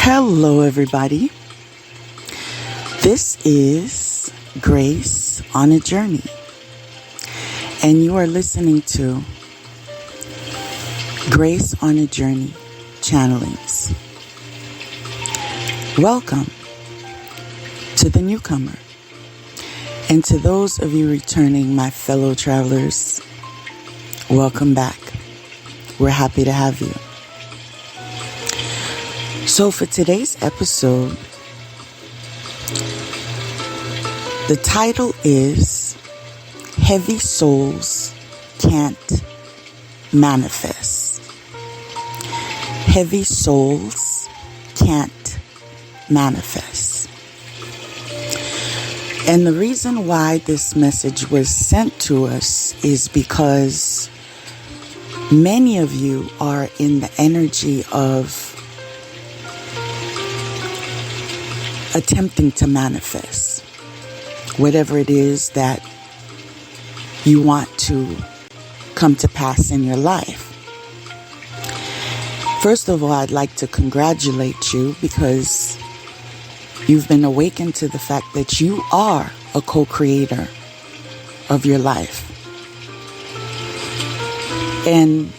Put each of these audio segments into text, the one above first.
Hello, everybody. This is Grace on a Journey, and you are listening to Grace on a Journey Channelings. Welcome to the newcomer, and to those of you returning, my fellow travelers, welcome back. We're happy to have you. So for today's episode, the title is Heavy Souls Can't Manifest. Heavy Souls Can't Manifest. And the reason why this message was sent to us is because many of you are in the energy of attempting to manifest whatever it is that you want to come to pass in your life. First of all, I'd like to congratulate you because you've been awakened to the fact that you are a co-creator of your life. And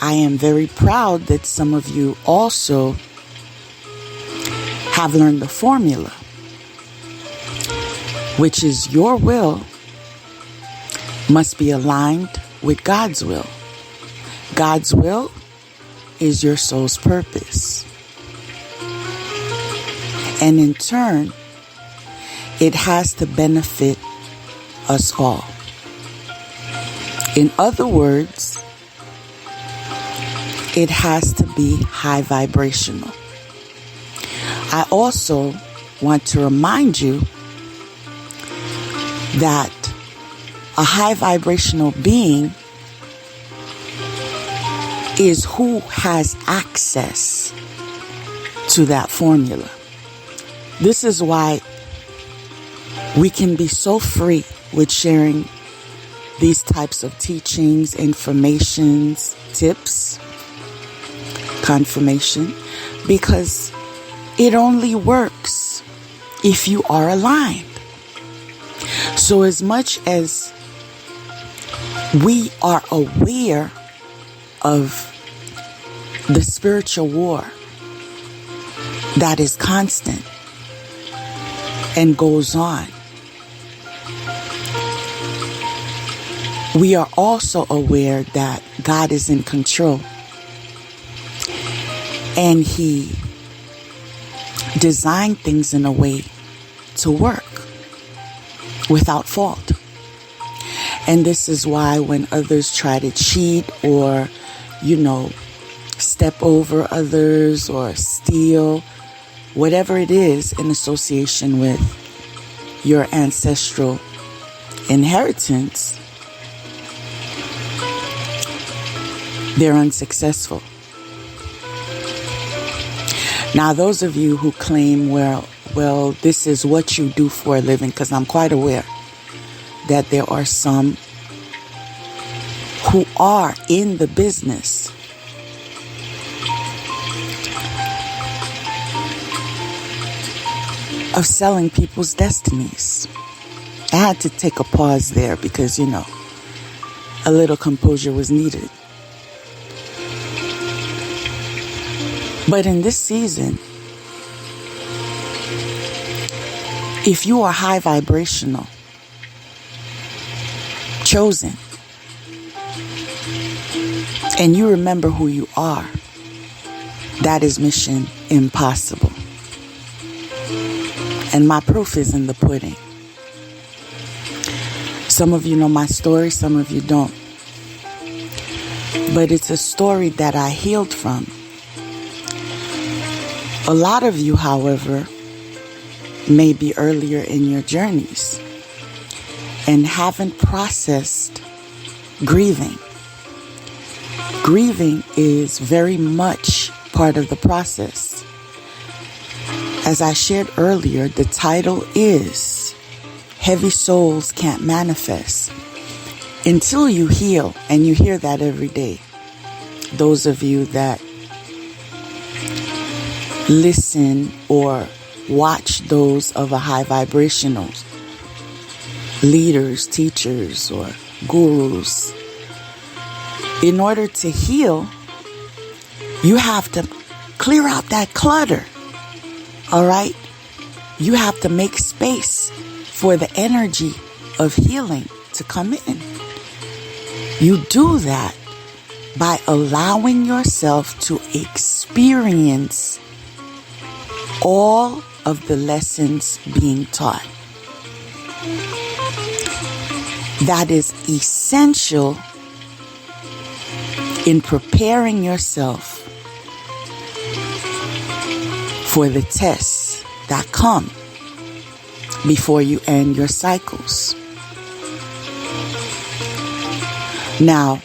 I am very proud that some of you also have learned the formula, which is your will must be aligned with God's will. God's will is your soul's purpose. And in turn, it has to benefit us all. In other words, it has to be high vibrational. I also want to remind you that a high vibrational being is who has access to that formula. This is why we can be so free with sharing these types of teachings, informations, tips, confirmation, because it only works if you are aligned. So as much as we are aware of the spiritual war that is constant and goes on, we are also aware that God is in control and He designed things in a way to work without fault. And this is why when others try to cheat or, step over others or steal, whatever it is in association with your ancestral inheritance, they're unsuccessful. Now, those of you who claim, well, this is what you do for a living, because I'm quite aware that there are some who are in the business of selling people's destinies. I had to take a pause there because, a little composure was needed. But in this season, if you are high vibrational, chosen, and you remember who you are, that is mission impossible. And my proof is in the pudding. Some of you know my story, some of you don't. But it's a story that I healed from. A lot of you, however, may be earlier in your journeys and haven't processed grieving. Grieving is very much part of the process. As I shared earlier, the title is Heavy Souls Can't Manifest. Until you heal, and you hear that every day, those of you that listen or watch those of a high vibrational leaders, teachers, or gurus. In order to heal, you have to clear out that clutter. All right? You have to make space for the energy of healing to come in. You do that by allowing yourself to experience all of the lessons being taught. That is essential in preparing yourself for the tests that come before you end your cycles. Now,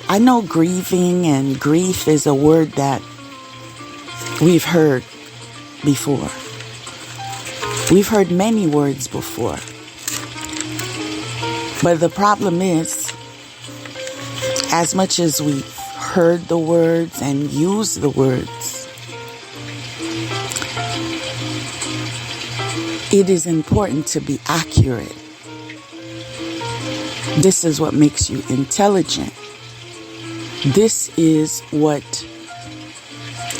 I know grieving and grief is a word that we've heard before. We've heard many words before. But the problem is, as much as we've heard the words and used the words, it is important to be accurate. This is what makes you intelligent. This is what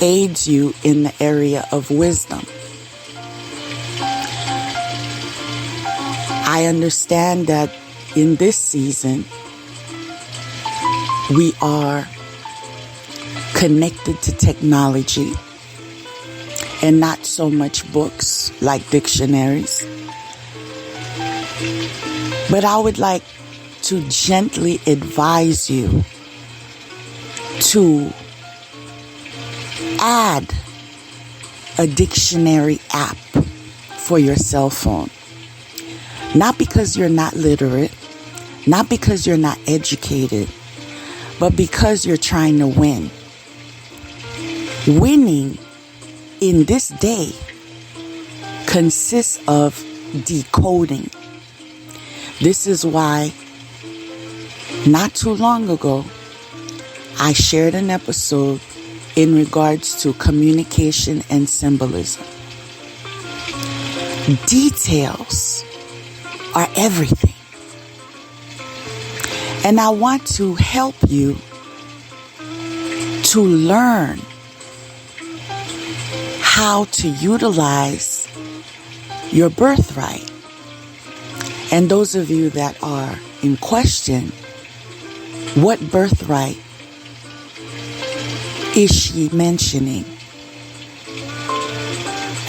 aids you in the area of wisdom. I understand that in this season, we are connected to technology and not so much books like dictionaries. But I would like to gently advise you to add a dictionary app for your cell phone. Not because you're not literate, not because you're not educated, but because you're trying to win. Winning in this day consists of decoding. This is why not too long ago, I shared an episode in regards to communication and symbolism. Details are everything. And I want to help you to learn how to utilize your birthright. And those of you that are in question, what birthright is she mentioning?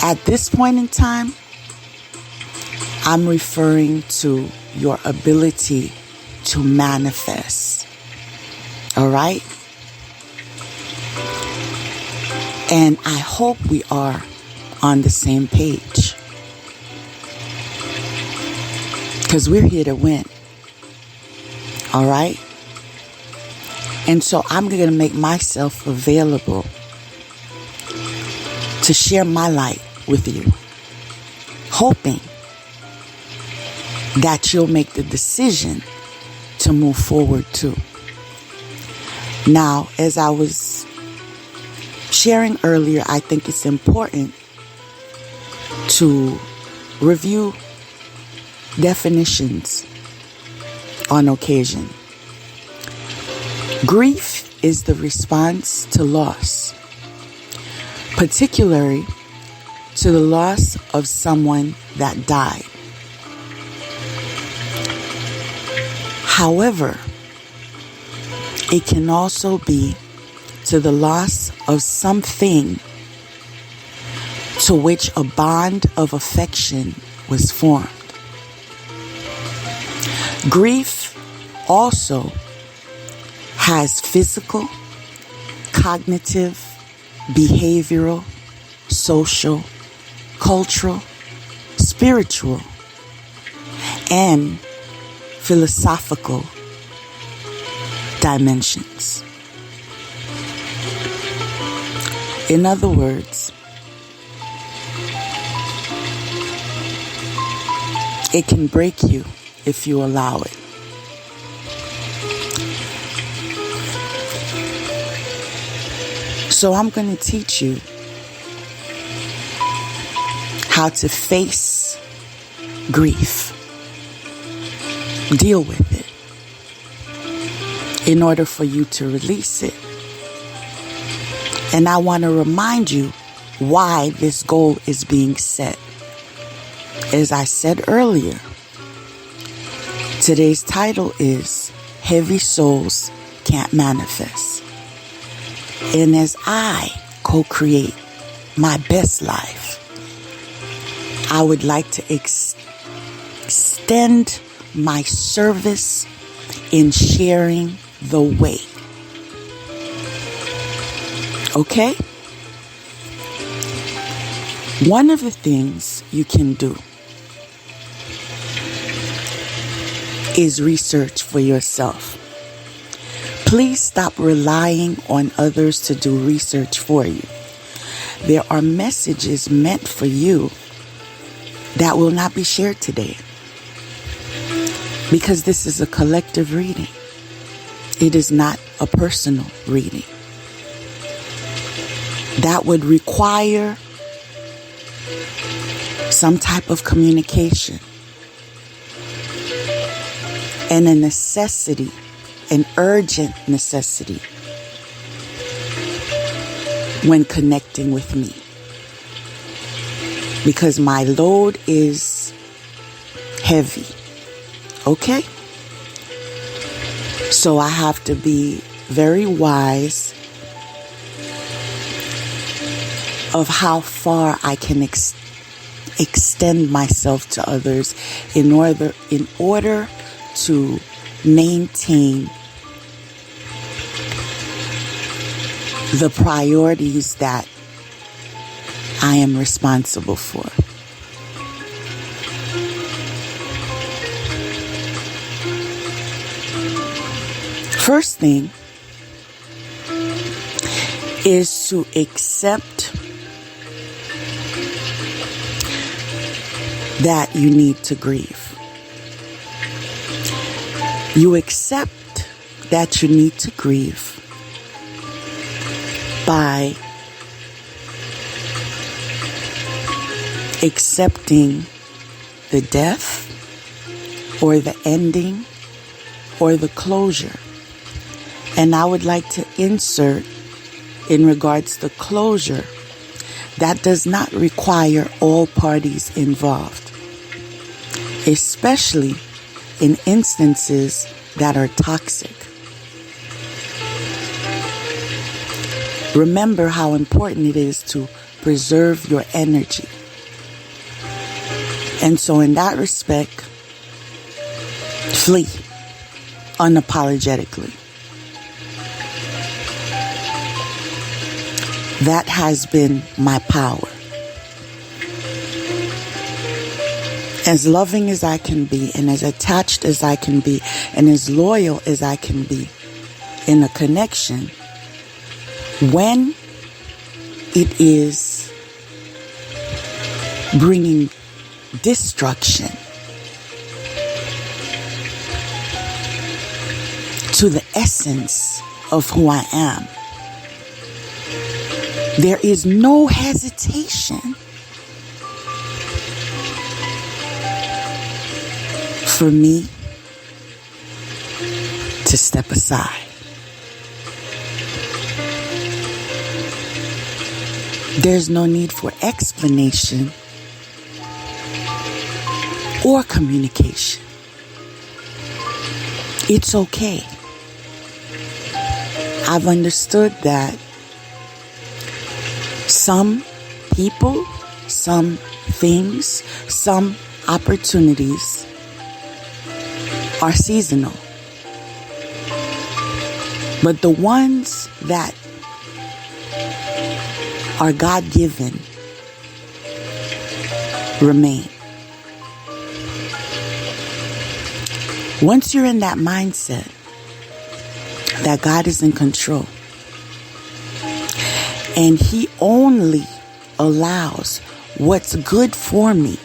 At this point in time, I'm referring to your ability to manifest. All right? And I hope we are on the same page, because we're here to win. All right? And so I'm going to make myself available to share my light with you, hoping that you'll make the decision to move forward too. Now, as I was sharing earlier, I think it's important to review definitions on occasion. Grief is the response to loss, particularly to the loss of someone that died. However, it can also be to the loss of something to which a bond of affection was formed. Grief also has physical, cognitive, behavioral, social, cultural, spiritual, and philosophical dimensions. In other words, it can break you if you allow it. So I'm going to teach you how to face grief, deal with it, in order for you to release it. And I want to remind you why this goal is being set. As I said earlier, today's title is Heavy Souls Can't Manifest. And as I co-create my best life, I would like to extend my service in sharing the way. Okay? One of the things you can do is research for yourself. Please stop relying on others to do research for you. There are messages meant for you that will not be shared today, because this is a collective reading. It is not a personal reading. That would require some type of communication and a necessity, an urgent necessity when connecting with me, because my load is heavy. Okay? So I have to be very wise of how far I can extend myself to others in order to maintain the priorities that I am responsible for. First thing is to accept that you need to grieve. You accept that you need to grieve by accepting the death or the ending or the closure. And I would like to insert, in regards to closure, that does not require all parties involved, especially in instances that are toxic. Remember how important it is to preserve your energy. And so in that respect, flee unapologetically. That has been my power. As loving as I can be, and as attached as I can be, and as loyal as I can be in a connection, when it is bringing destruction to the essence of who I am, there is no hesitation for me to step aside. There's no need for explanation or communication. It's okay. I've understood that some people, some things, some opportunities are seasonal. But the ones that are God-given remain. Once you're in that mindset that God is in control and He only allows what's good for me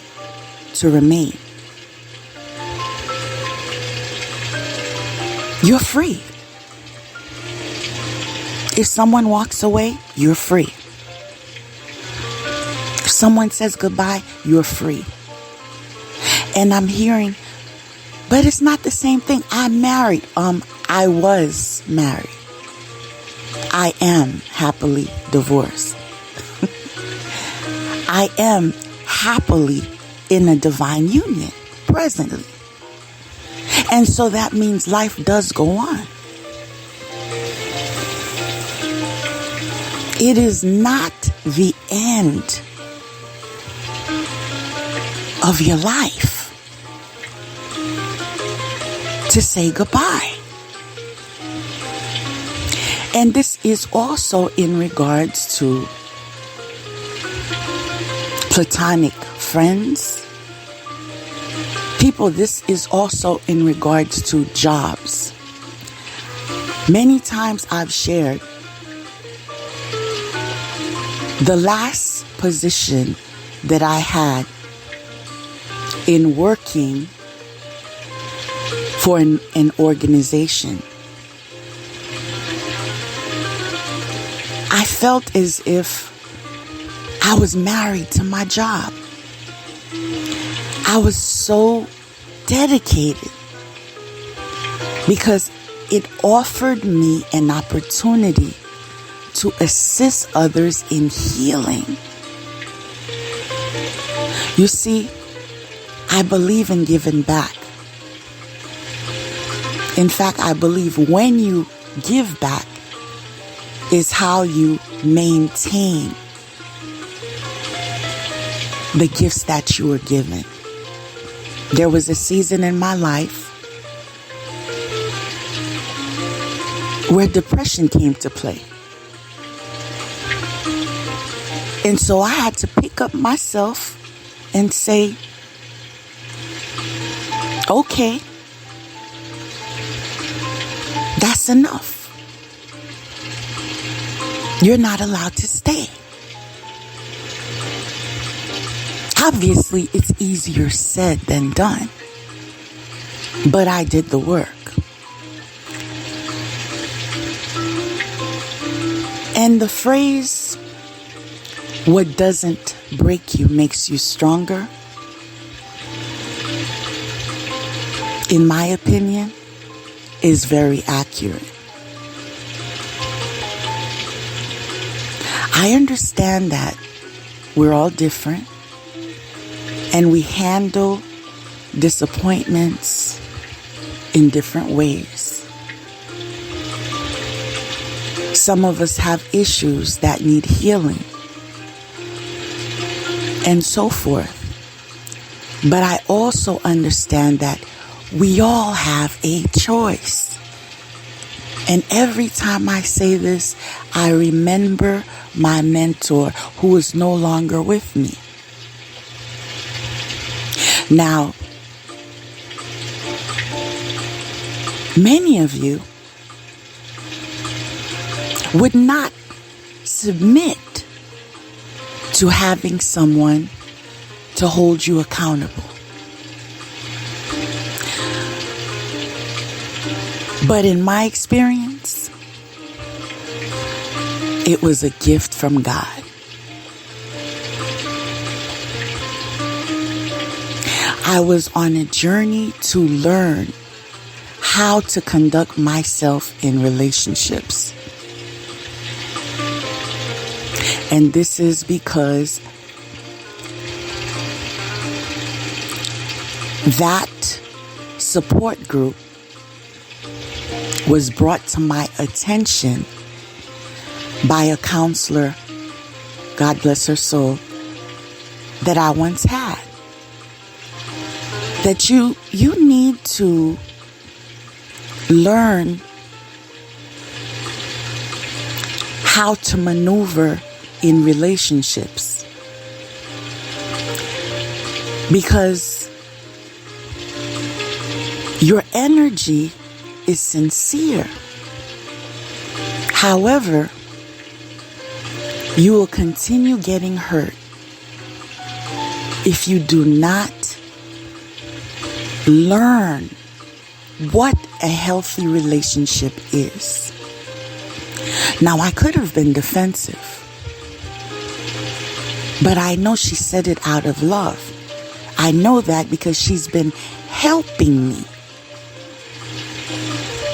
to remain, you're free. If someone walks away, you're free. If someone says goodbye, you're free. And I'm hearing, but it's not the same thing. I'm married. I was married. I am happily divorced. I am happily in a divine union presently. And so that means life does go on. It is not the end of your life to say goodbye. And this is also in regards to platonic friends. People, this is also in regards to jobs. Many times I've shared the last position that I had in working for an organization. I felt as if I was married to my job. I was so dedicated because it offered me an opportunity to assist others in healing. You see, I believe in giving back. In fact, I believe when you give back is how you maintain the gifts that you were given. There was a season in my life where depression came to play. And so I had to pick up myself and say, okay, that's enough. You're not allowed to stay. Obviously, it's easier said than done. But I did the work. And the phrase, what doesn't break you makes you stronger, in my opinion, is very accurate. I understand that we're all different and we handle disappointments in different ways. Some of us have issues that need healing and so forth. But I also understand that we all have a choice. And every time I say this, I remember my mentor who is no longer with me. Now, many of you would not submit to having someone to hold you accountable. But in my experience, it was a gift from God. I was on a journey to learn how to conduct myself in relationships. And this is because that support group was brought to my attention by a counselor, God bless her soul, that I once had. That you need to learn how to maneuver in relationships. Because your energy is sincere. However, you will continue getting hurt if you do not learn what a healthy relationship is. Now, I could have been defensive, but I know she said it out of love. I know that because she's been helping me.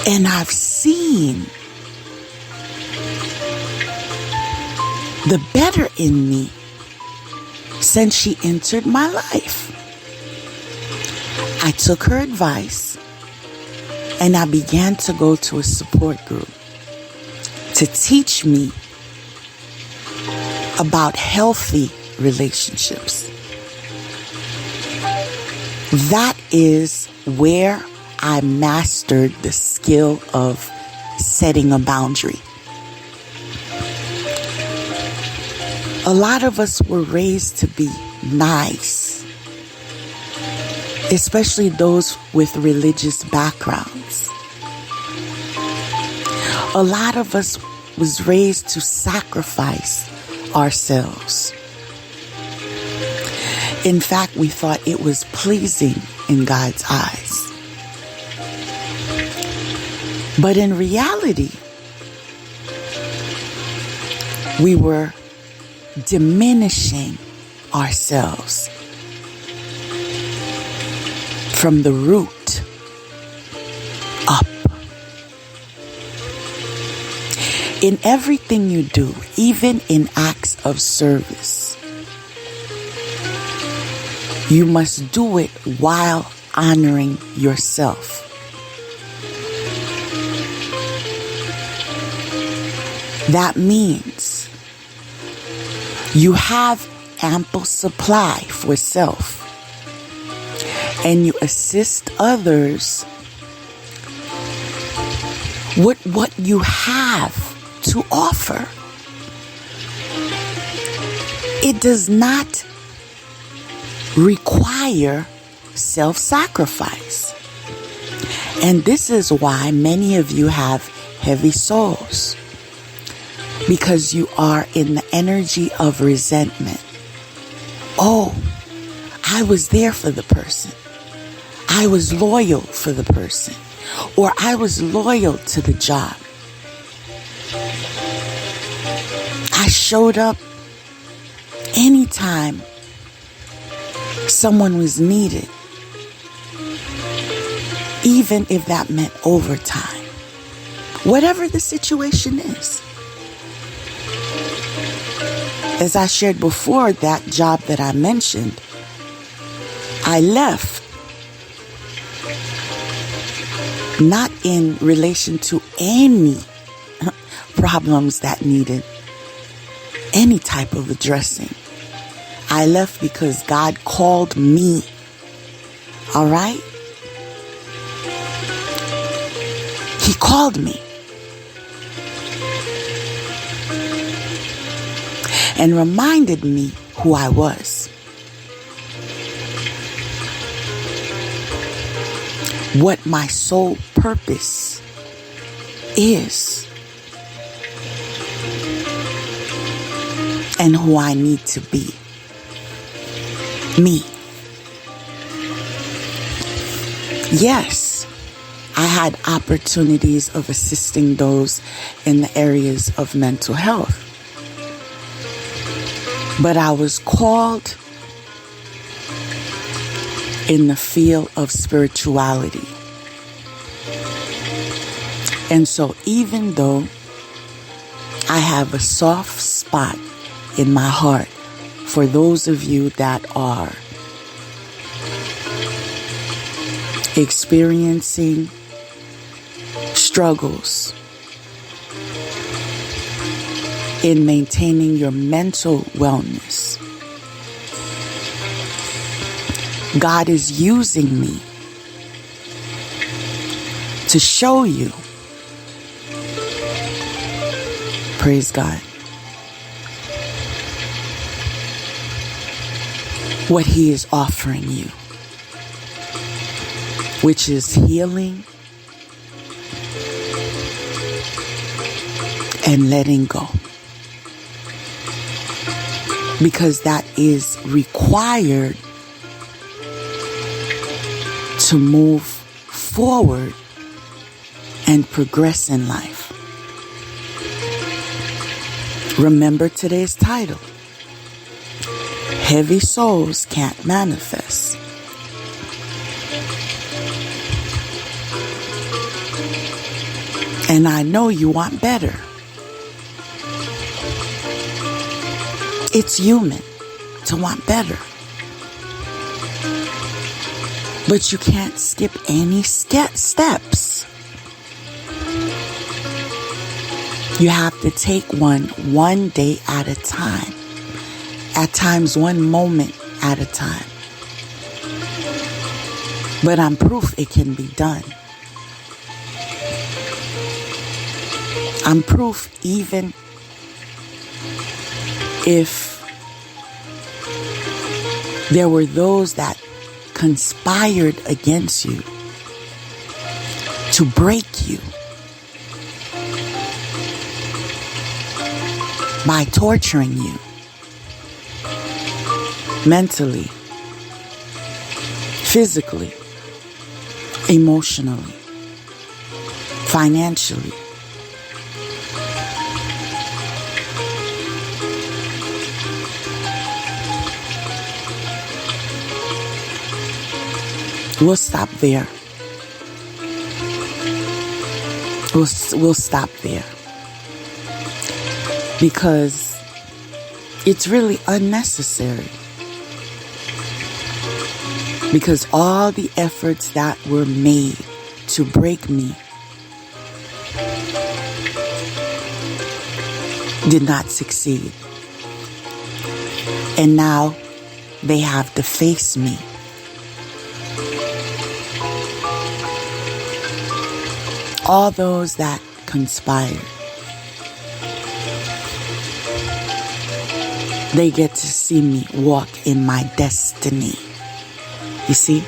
And I've seen the better in me since she entered my life. I took her advice and I began to go to a support group to teach me about healthy relationships. That is where I mastered the skill of setting a boundary. A lot of us were raised to be nice, especially those with religious backgrounds. A lot of us was raised to sacrifice ourselves. In fact, we thought it was pleasing in God's eyes. But in reality, we were diminishing ourselves from the root up. In everything you do, even in acts of service, you must do it while honoring yourself. That means you have ample supply for self, and you assist others with what you have to offer. It does not require self-sacrifice. And this is why many of you have heavy souls, because you are in the energy of resentment. Oh, I was there for the person. I was loyal for the person. Or I was loyal to the job. I showed up anytime someone was needed, even if that meant overtime. Whatever the situation is. As I shared before, that job that I mentioned, I left not in relation to any problems that needed any type of addressing. I left because God called me. All right? He called me. And reminded me who I was. What my sole purpose is. And who I need to be. Me. Yes, I had opportunities of assisting those in the areas of mental health. But I was called in the field of spirituality. And so even though I have a soft spot in my heart for those of you that are experiencing struggles in maintaining your mental wellness, God is using me to show you, praise God, what He is offering you, which is healing and letting go. Because that is required to move forward and progress in life. Remember today's title. Heavy souls can't manifest. And I know you want better. It's human to want better. But you can't skip any steps. You have to take one day at a time. At times, one moment at a time. But I'm proof it can be done. I'm proof even if there were those that conspired against you to break you by torturing you mentally, physically, emotionally, financially. We'll stop there. We'll stop there. Because it's really unnecessary. Because all the efforts that were made to break me did not succeed. And now they have to face me. All those that conspired, they get to see me walk in my destiny. You see?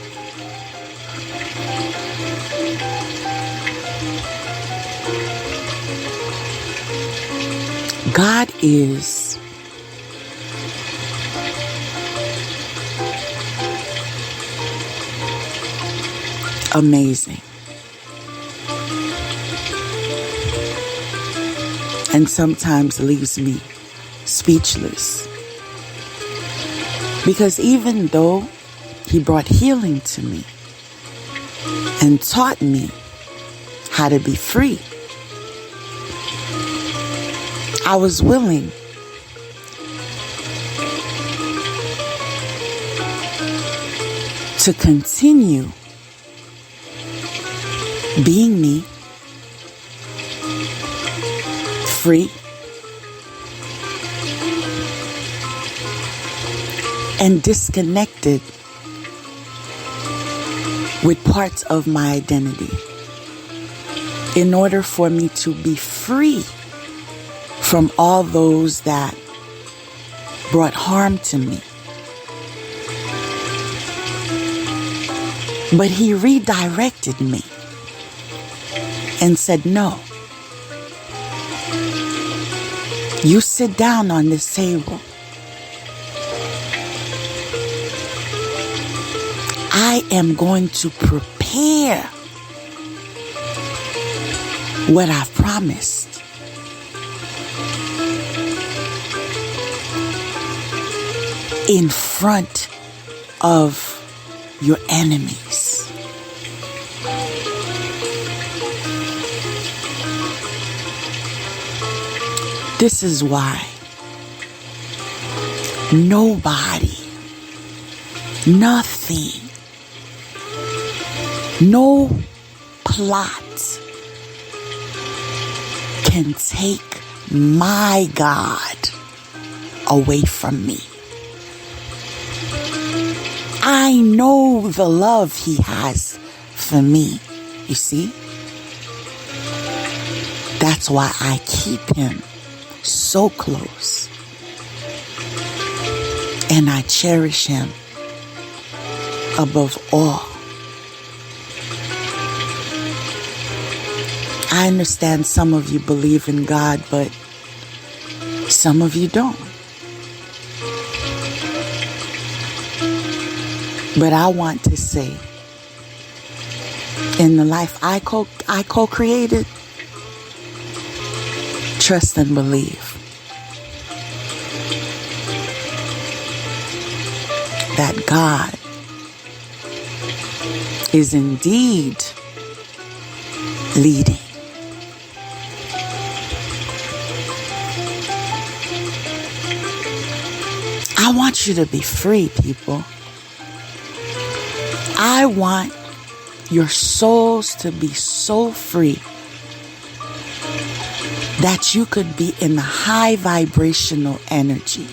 God is amazing. And sometimes leaves me speechless. Because even though He brought healing to me and taught me how to be free, I was willing to continue being me, free, and disconnected with parts of my identity in order for me to be free from all those that brought harm to me. But He redirected me and said, no, you sit down on this table. I am going to prepare what I've promised. In front of your enemies. This is why nobody, nothing, no plot can take my God away from me. I know the love He has for me, you see? That's why I keep Him so close. And I cherish Him above all. I understand some of you believe in God, but some of you don't. But I want to say, in the life I co-created, trust and believe. that God is indeed leading. I want you to be free, people. I want your souls to be so free that you could be in the high vibrational energy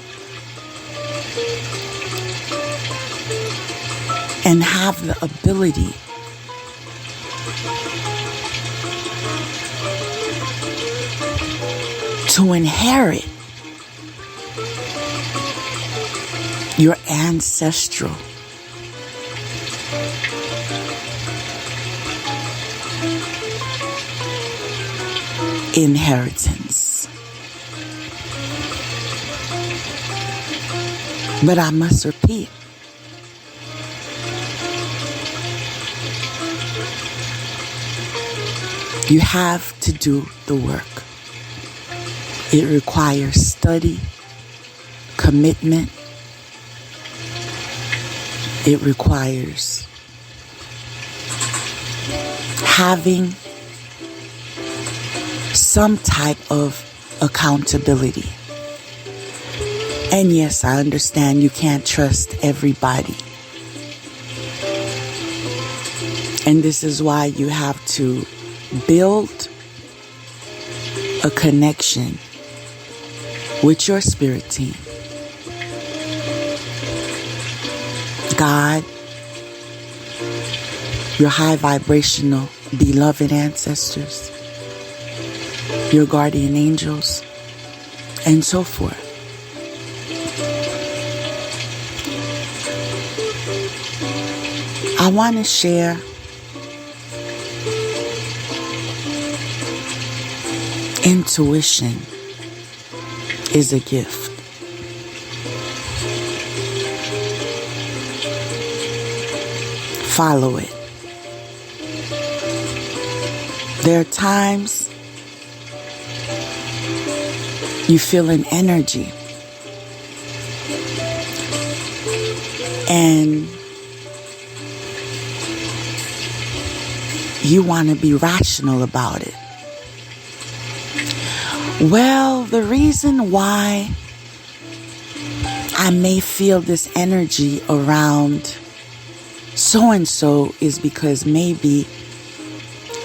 and have the ability to inherit your ancestral inheritance. But I must repeat, you have to do the work. It requires study, commitment. It requires having some type of accountability. And yes, I understand you can't trust everybody. And this is why you have to build a connection with your spirit team. God, your high vibrational beloved ancestors, your guardian angels, and so forth. I want to share intuition is a gift. Follow it. There are times you feel an energy and you want to be rational about it. Well, the reason why I may feel this energy around so-and-so is because maybe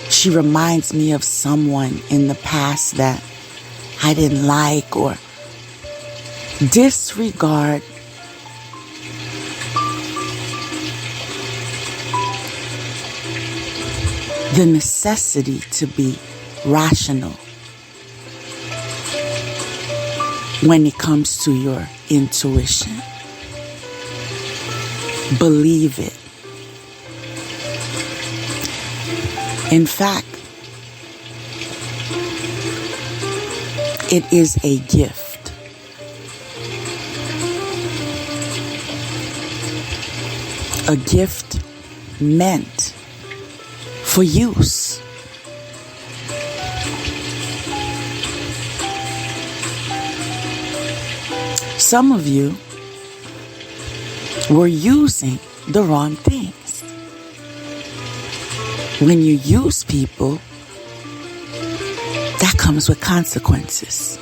she reminds me of someone in the past that I didn't like, or disregard the necessity to be rational when it comes to your intuition. Believe it. In fact, it is a gift. A gift meant for use. Some of you were using the wrong things. When you use people, that comes with consequences.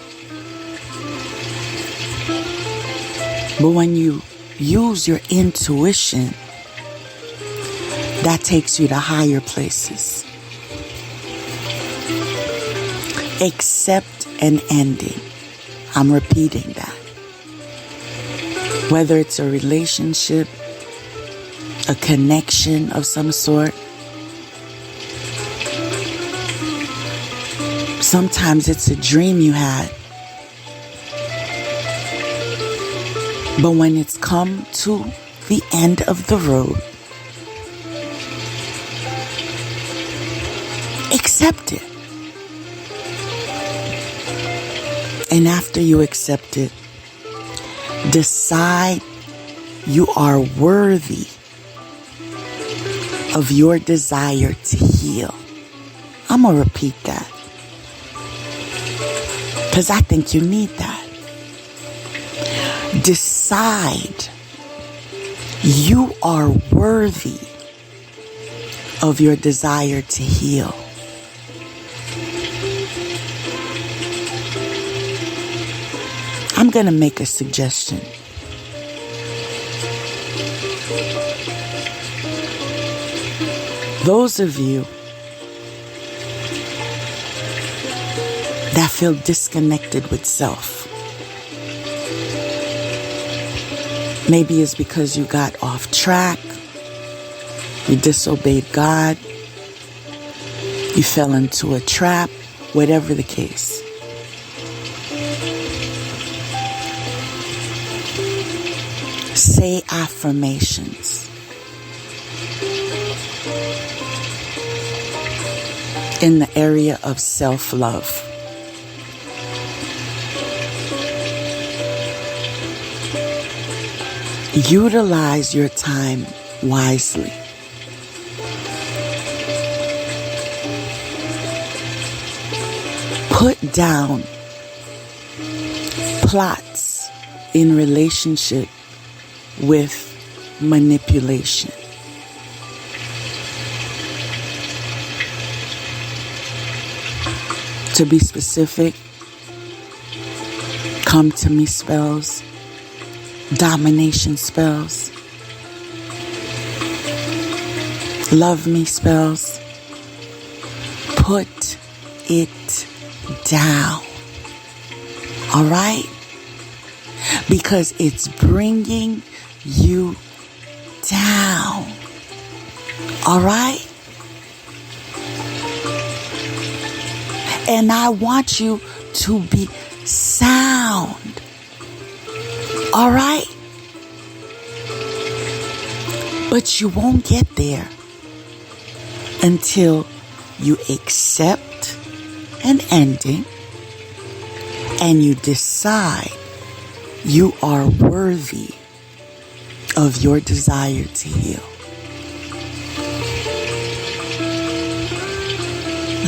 But when you use your intuition, that takes you to higher places. Accept an ending. I'm repeating that. Whether it's a relationship, a connection of some sort. Sometimes it's a dream you had. But when it's come to the end of the road, accept it. And after you accept it, decide you are worthy of your desire to heal. I'm going to repeat that, because I think you need that. Decide You are worthy of your desire to heal. I'm going to make a suggestion. Those of you that feel disconnected with self, maybe it's because you got off track, you disobeyed God, you fell into a trap, whatever the case. Say affirmations in the area of self-love. Utilize your time wisely. Put down plots in relationship with manipulation. To be specific, come to me spells, domination spells, love me spells. Put it down. All right? Because it's bringing you down. All right? And I want you to be sound. All right? But you won't get there until you accept an ending and you decide you are worthy of your desire to heal.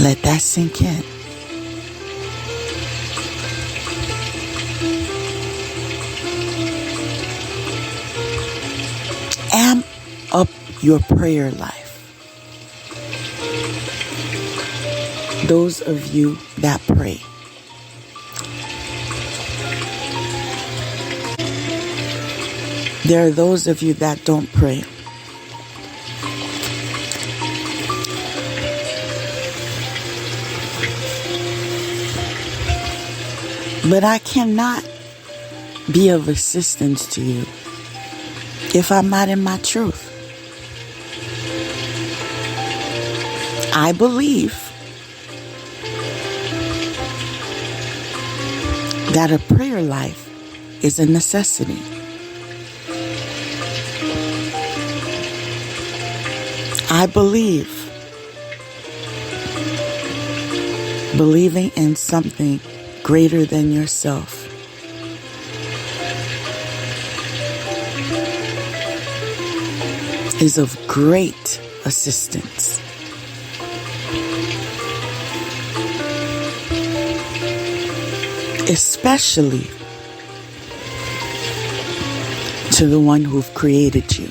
Let that sink in. Amp up your prayer life. Those of you that pray. There are those of you that don't pray. But I cannot be of assistance to you if I'm not in my truth. I believe that a prayer life is a necessity. I believing in something greater than yourself is of great assistance. Especially to the one who've created you.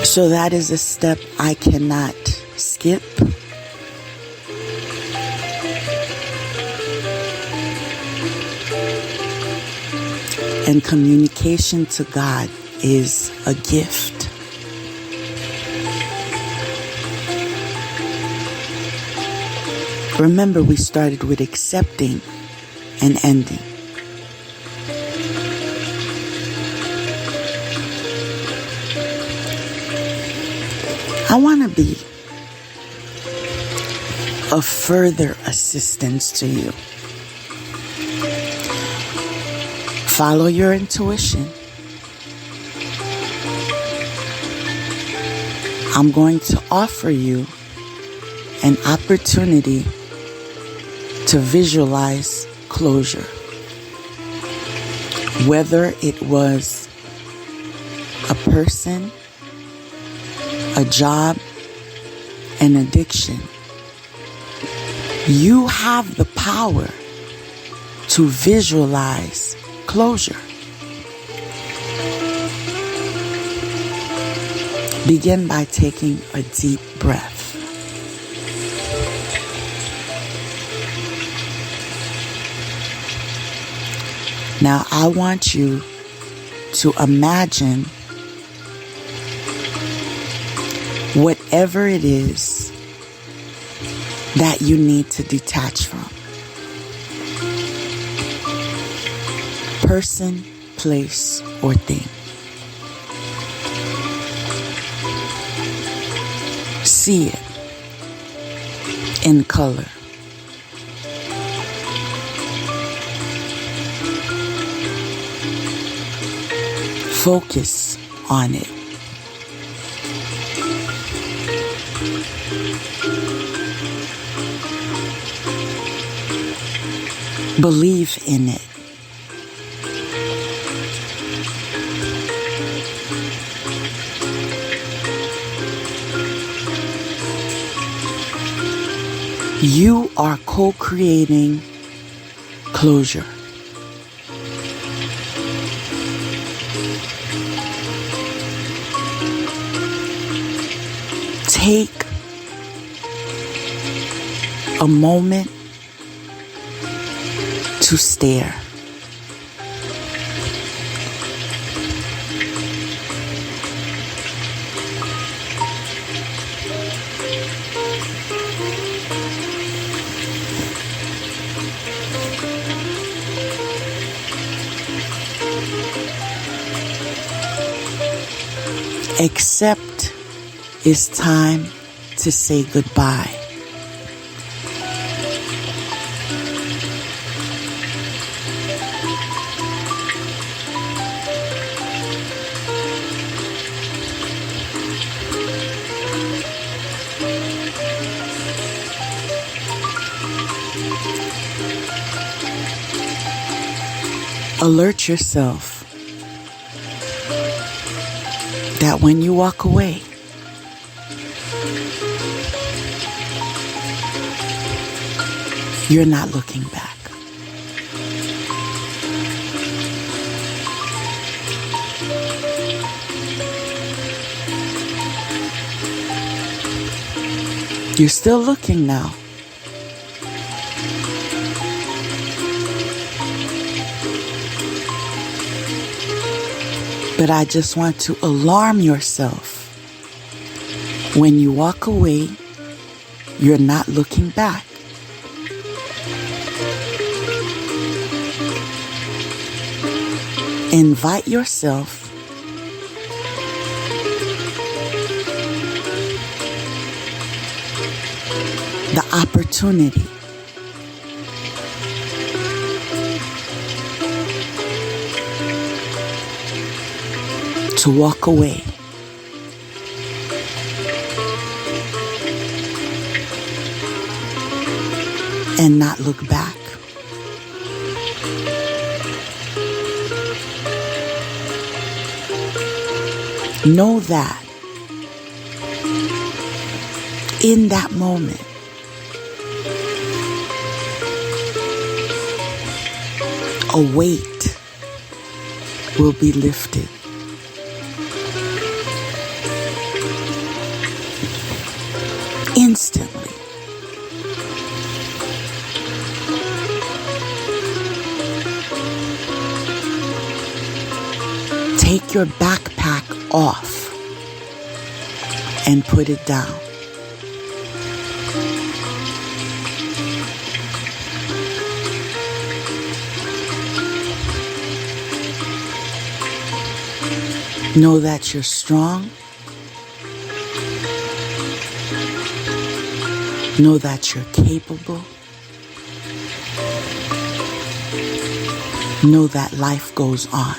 So that is a step I cannot skip. And communication to God is a gift. Remember, we started with accepting and ending. I want to be of further assistance to you. Follow your intuition. I'm going to offer you an opportunity to visualize closure. Whether it was a person, a job, an addiction, you have the power to visualize closure. Begin by taking a deep breath. Now I want you to imagine whatever it is that you need to detach from. Person, place, or thing. See it in color. Focus on it. Believe in it. You are co-creating closure. Take a moment to stare. Accept it's time to say goodbye. Alert yourself that when you walk away, you're not looking back. You're still looking now. But I just want to alarm yourself. When you walk away, you're not looking back. Invite yourself the opportunity to walk away. And not look back. Know that in that moment, a weight will be lifted. Instantly. Take your backpack off and put it down. Know that you're strong. Know that you're capable. Know that life goes on.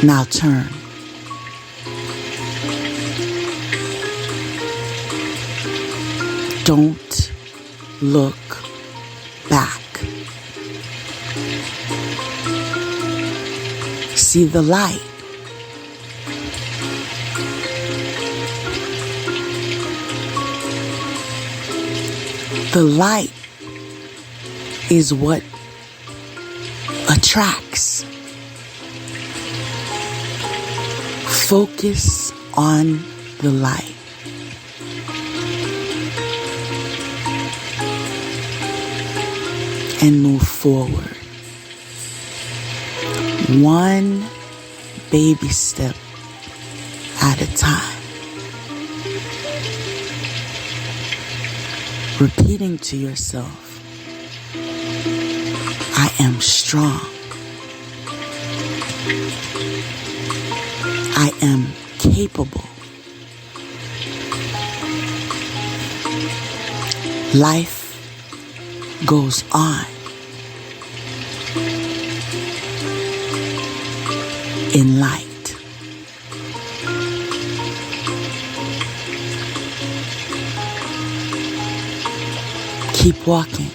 Now turn. Don't look back. See the light The light is what attracts. Focus on the light. And move forward. One baby step at a time. Repeating to yourself, I am strong. I am capable. Life goes on. In light. Keep walking.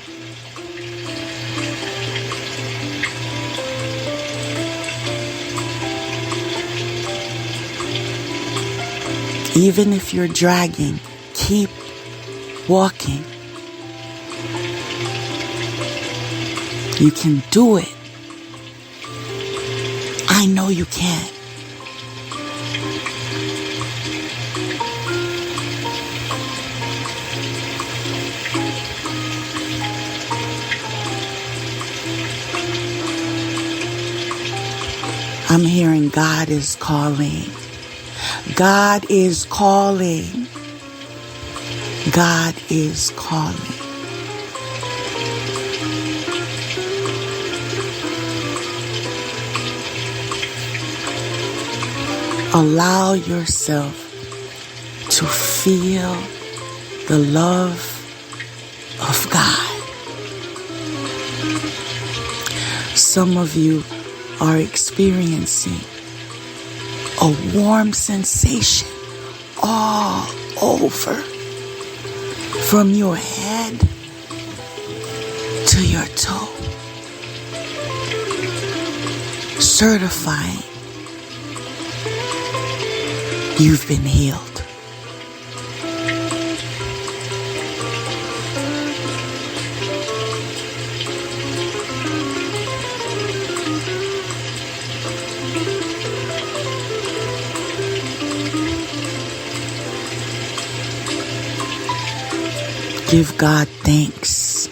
Even if you're dragging, keep walking. You can do it. I know you can. I'm hearing God is calling. God is calling. God is calling. Allow yourself to feel the love of God. Some of you are experiencing a warm sensation all over, from your head to your toe, certifying you've been healed. Give God thanks.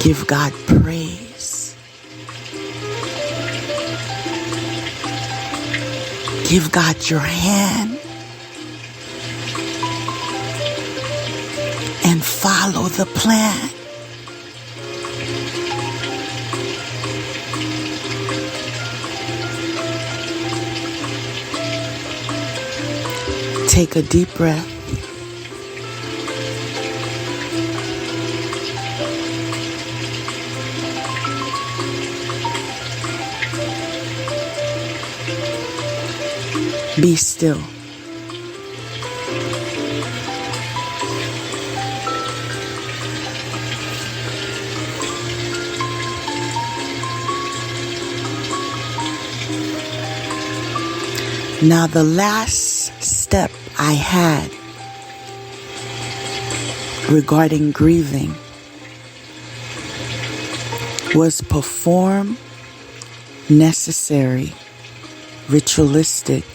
Give God praise. Give God your hand and follow the plan. Take a deep breath. Be still. Now, the last step I had regarding grieving was perform necessary ritualistic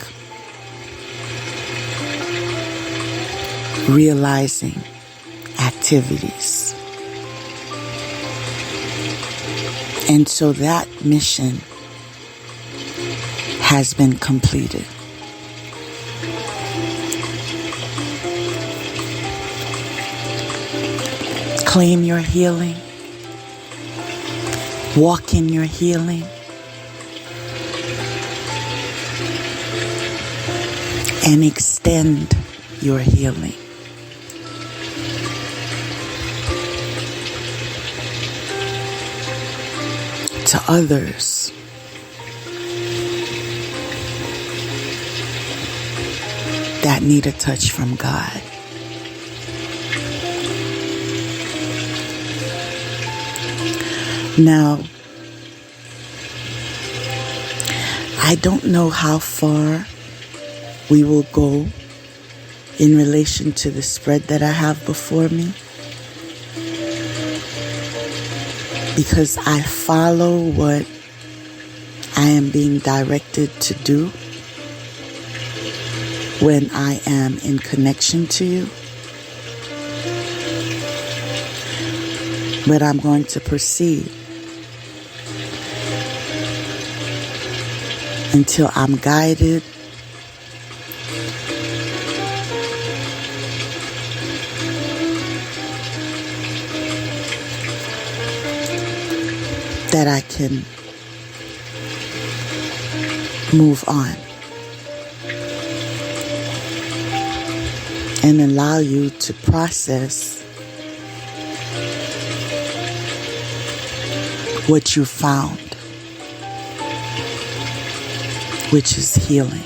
realizing activities. And so that mission has been completed. Claim your healing. Walk in your healing. And extend your healing. To others. That need a touch from God. Now, I don't know how far we will go in relation to the spread that I have before me, because I follow what I am being directed to do when I am in connection to you. But I'm going to proceed until I'm guided that I can move on and allow you to process what you found, which is healing.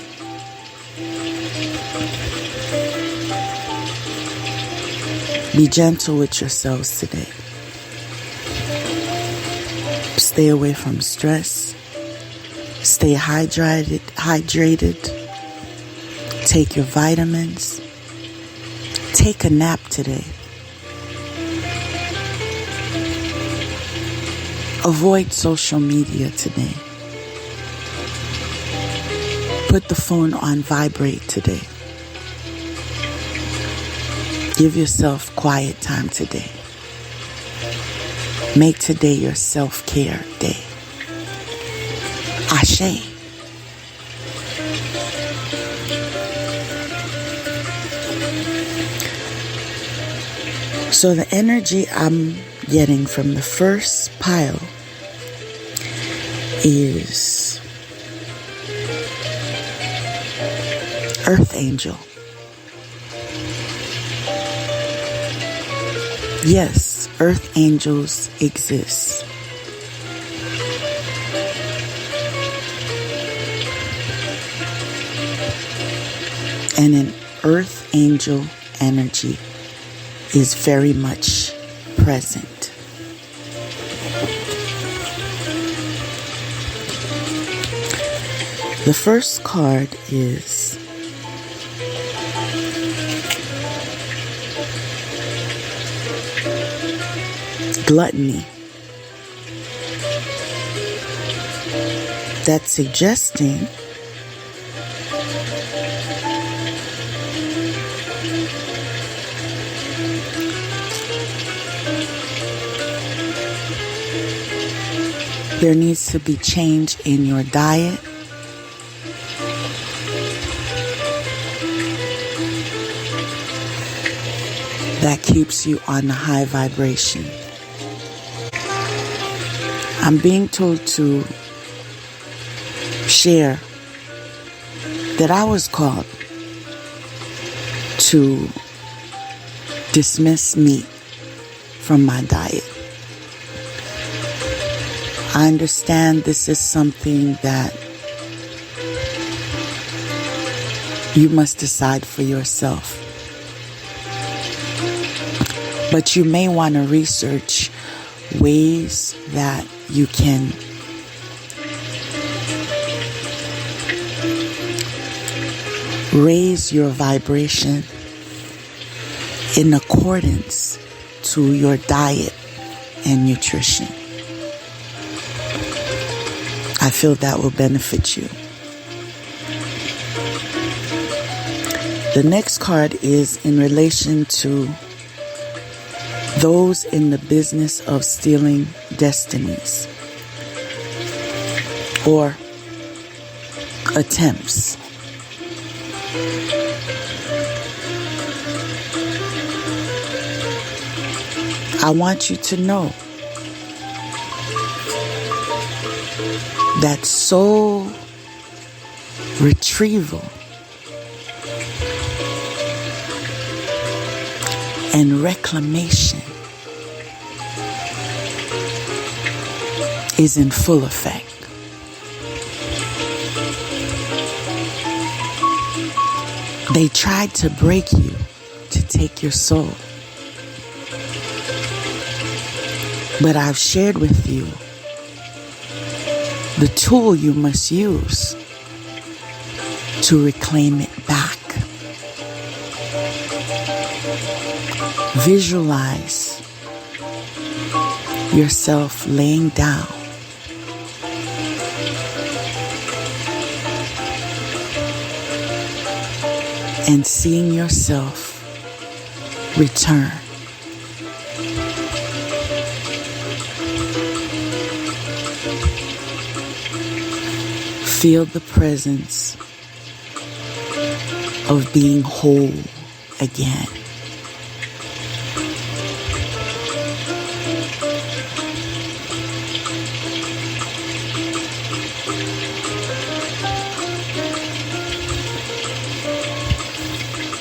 Be gentle with yourselves today. Stay away from stress. Stay hydrated. Take your vitamins. Take a nap today. Avoid social media today. Put the phone on vibrate today. Give yourself quiet time today. Make today your self-care day. Ashe. So the energy I'm getting from the first pile is Earth Angel. Yes, Earth Angels exist. And an Earth Angel energy is very much present. The first card is Gluttony. That's suggesting there needs to be change in your diet. That keeps you on a high vibration. I'm being told to share that I was called to dismiss meat from my diet. I understand this is something that you must decide for yourself. But you may want to research ways that you can raise your vibration in accordance to your diet and nutrition. I feel that will benefit you. The next card is in relation to those in the business of stealing destinies or attempts. I want you to know that soul retrieval and reclamation is in full effect. They tried to break you to take your soul. But I've shared with you the tool you must use to reclaim it back. Visualize yourself laying down and seeing yourself return. Feel the presence of being whole again.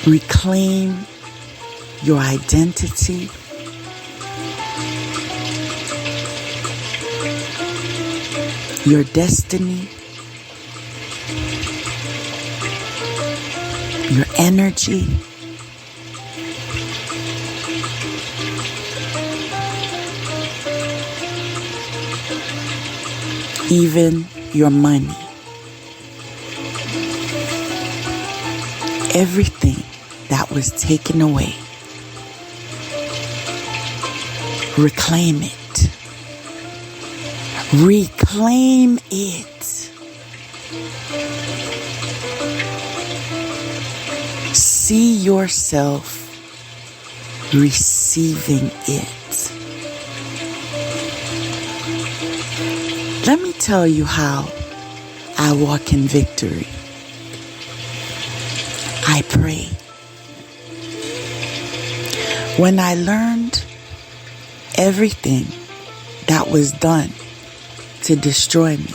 Reclaim your identity, your destiny, your energy, even your money. Everything that was taken away, reclaim it. Reclaim it. See yourself receiving it. Let me tell you how I walk in victory. I pray. When I learned everything that was done to destroy me,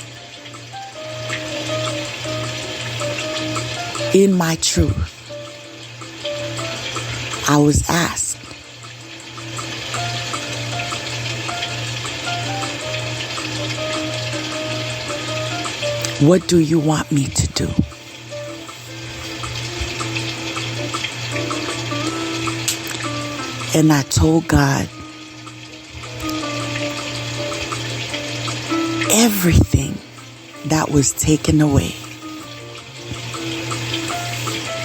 in my truth, I was asked, what do you want me to do? And I told God, everything that was taken away,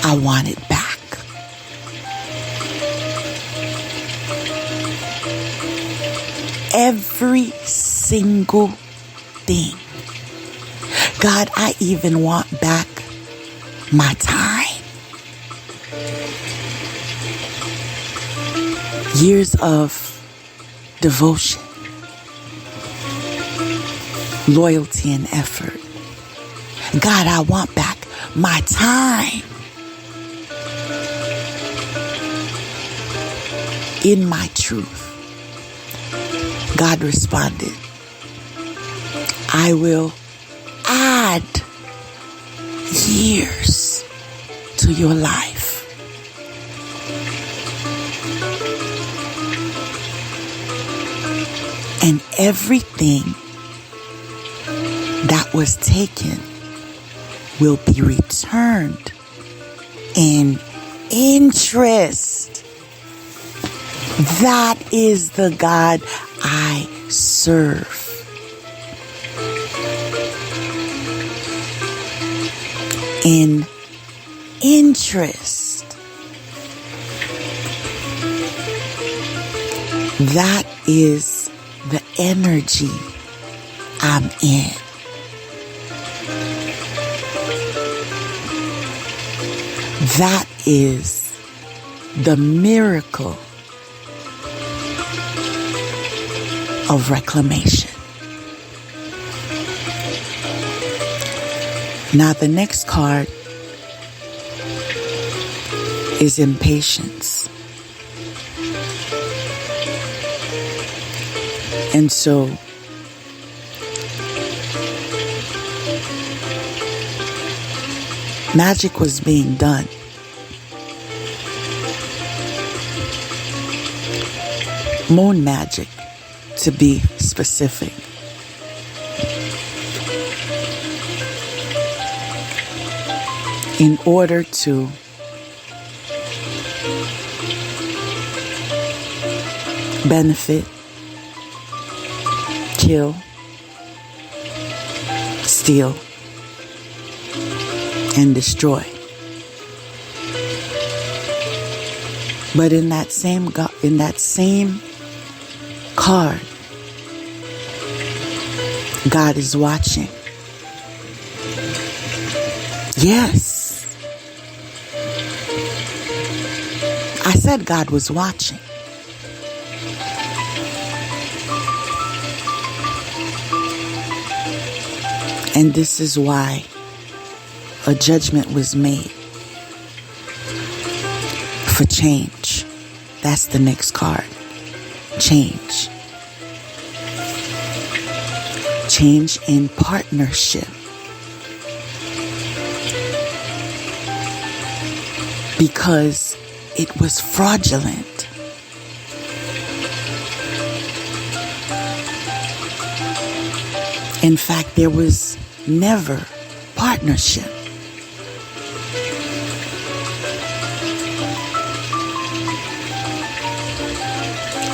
I want it back. Every single thing. God, I even want back my time. Years of devotion, loyalty, and effort. God, I want back my time. In my truth, God responded, I will add years to your life. And everything that was taken will be returned in interest. That is the God I serve. In interest. That is the energy I'm in. That is the miracle of reclamation. Now the next card is impatience. And so magic was being done. Moon magic, to be specific. In order to benefit, kill, steal, and destroy. But in that same in that same card, God is watching. Yes. I said God was watching. And this is why a judgment was made for change. That's the next card. Change. Change in partnership. Because it was fraudulent. In fact, there was never partnership.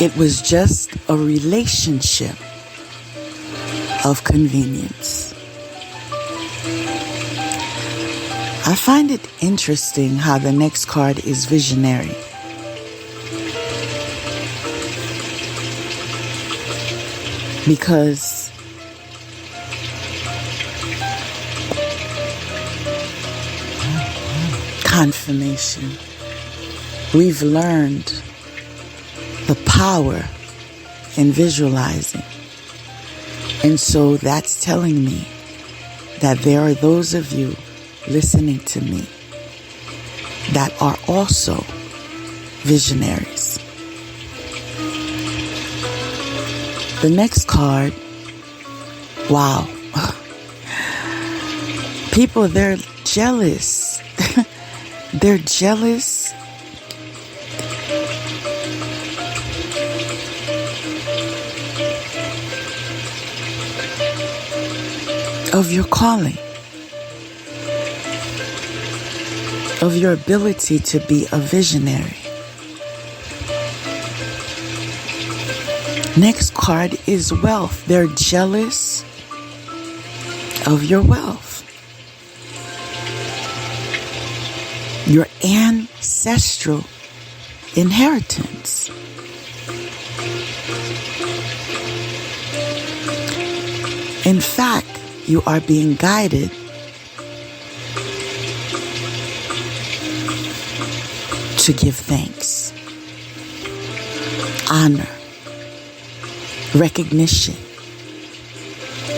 It was just a relationship of convenience. I find it interesting how the next card is visionary. Because confirmation. We've learned the power in visualizing. And so that's telling me that there are those of you listening to me that are also visionaries. The next card, wow. People, they're jealous. They're jealous. Of your calling, of your ability to be a visionary. Next card is wealth. They're jealous of your wealth, your ancestral inheritance. In fact, you are being guided to give thanks, honor, recognition,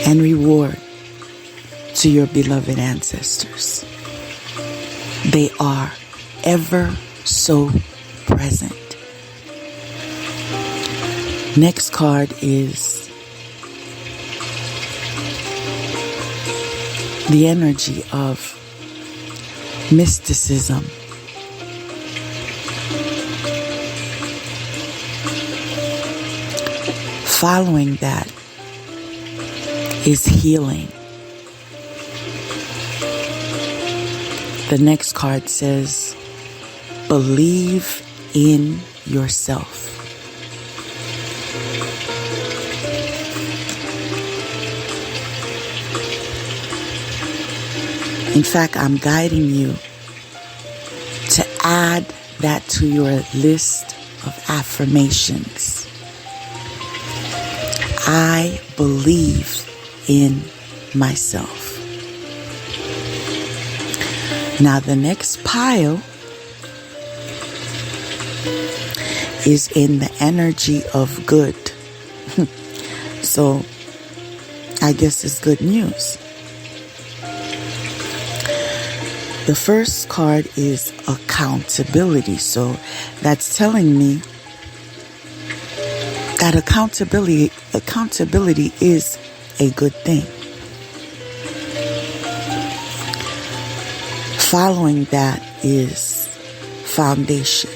and reward to your beloved ancestors. They are ever so present. Next card is the energy of mysticism. Following that is healing. The next card says, believe in yourself. In fact, I'm guiding you to add that to your list of affirmations. I believe in myself. Now the next pile is in the energy of good. So I guess it's good news. The first card is accountability. So that's telling me that accountability is a good thing. Following that is foundation.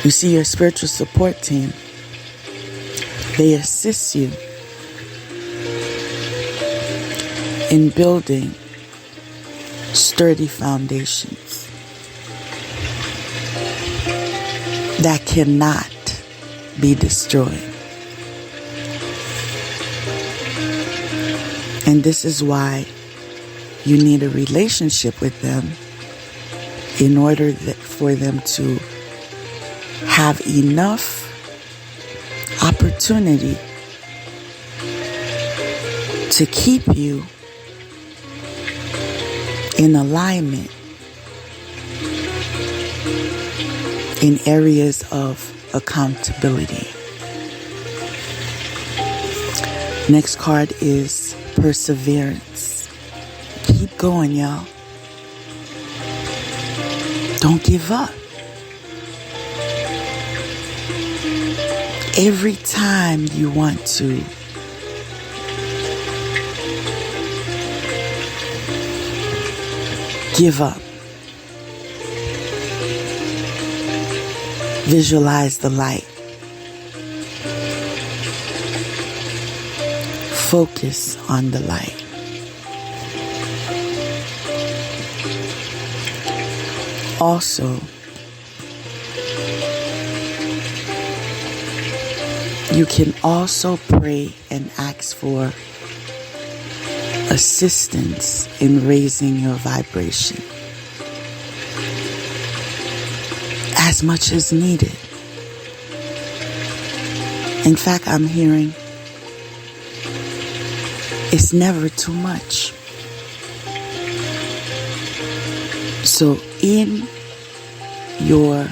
You see, your spiritual support team, they assist you in building sturdy foundations that cannot be destroyed. And this is why you need a relationship with them in order for them to have enough opportunity to keep you in alignment in areas of accountability. Next card is perseverance. Keep going, y'all. Don't give up. Every time you want to give up, visualize the light. Focus on the light. Also, you can also pray and ask for assistance in raising your vibration as much as needed. In fact, I'm hearing it's never too much. So in your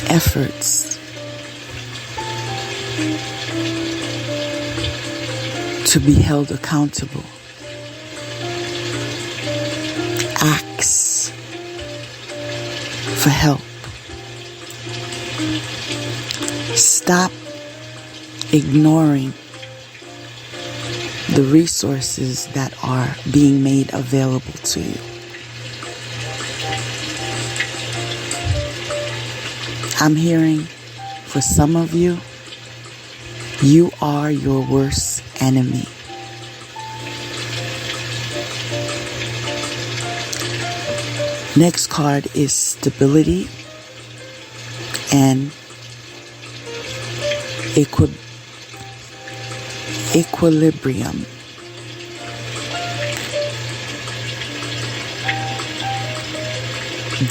efforts to be held accountable, ask for help. Stop ignoring the resources that are being made available to you. I'm hearing for some of you, you are your worst enemy. Next card is stability and equilibrium.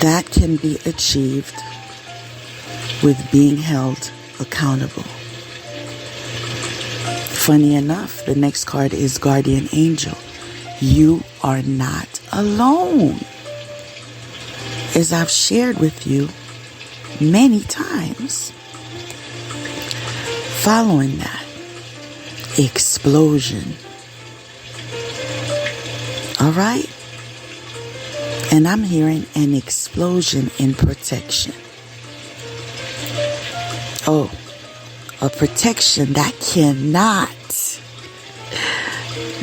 That can be achieved with being held accountable. Funny enough, the next card is guardian angel. You are not alone. As I've shared with you many times. Following that, explosion. All right? And I'm hearing an explosion in protection. Oh, a protection that cannot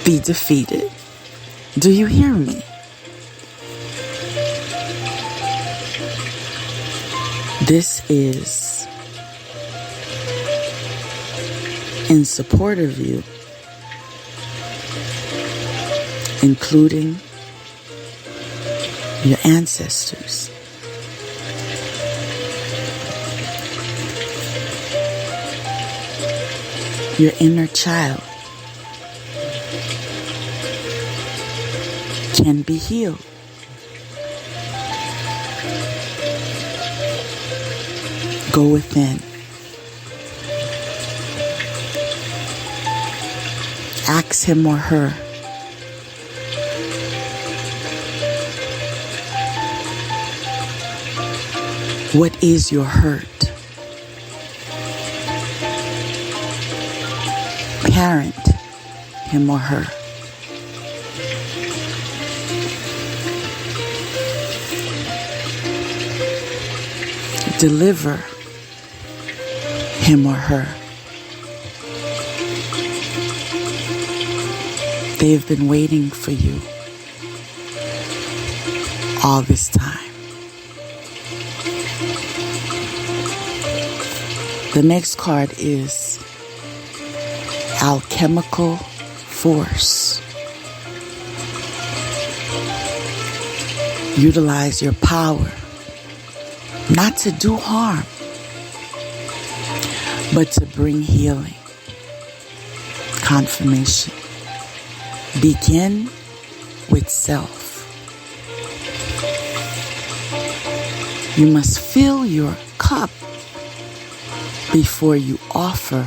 be defeated. Do you hear me? This is in support of you, including your ancestors. Your inner child can be healed. Go within. Ask him or her, what is your hurt? Parent him or her. Deliver him or her. They've been waiting for you all this time. The next card is alchemical force. Utilize your power not to do harm, but to bring healing. Confirmation. Begin with self. You must fill your cup before you offer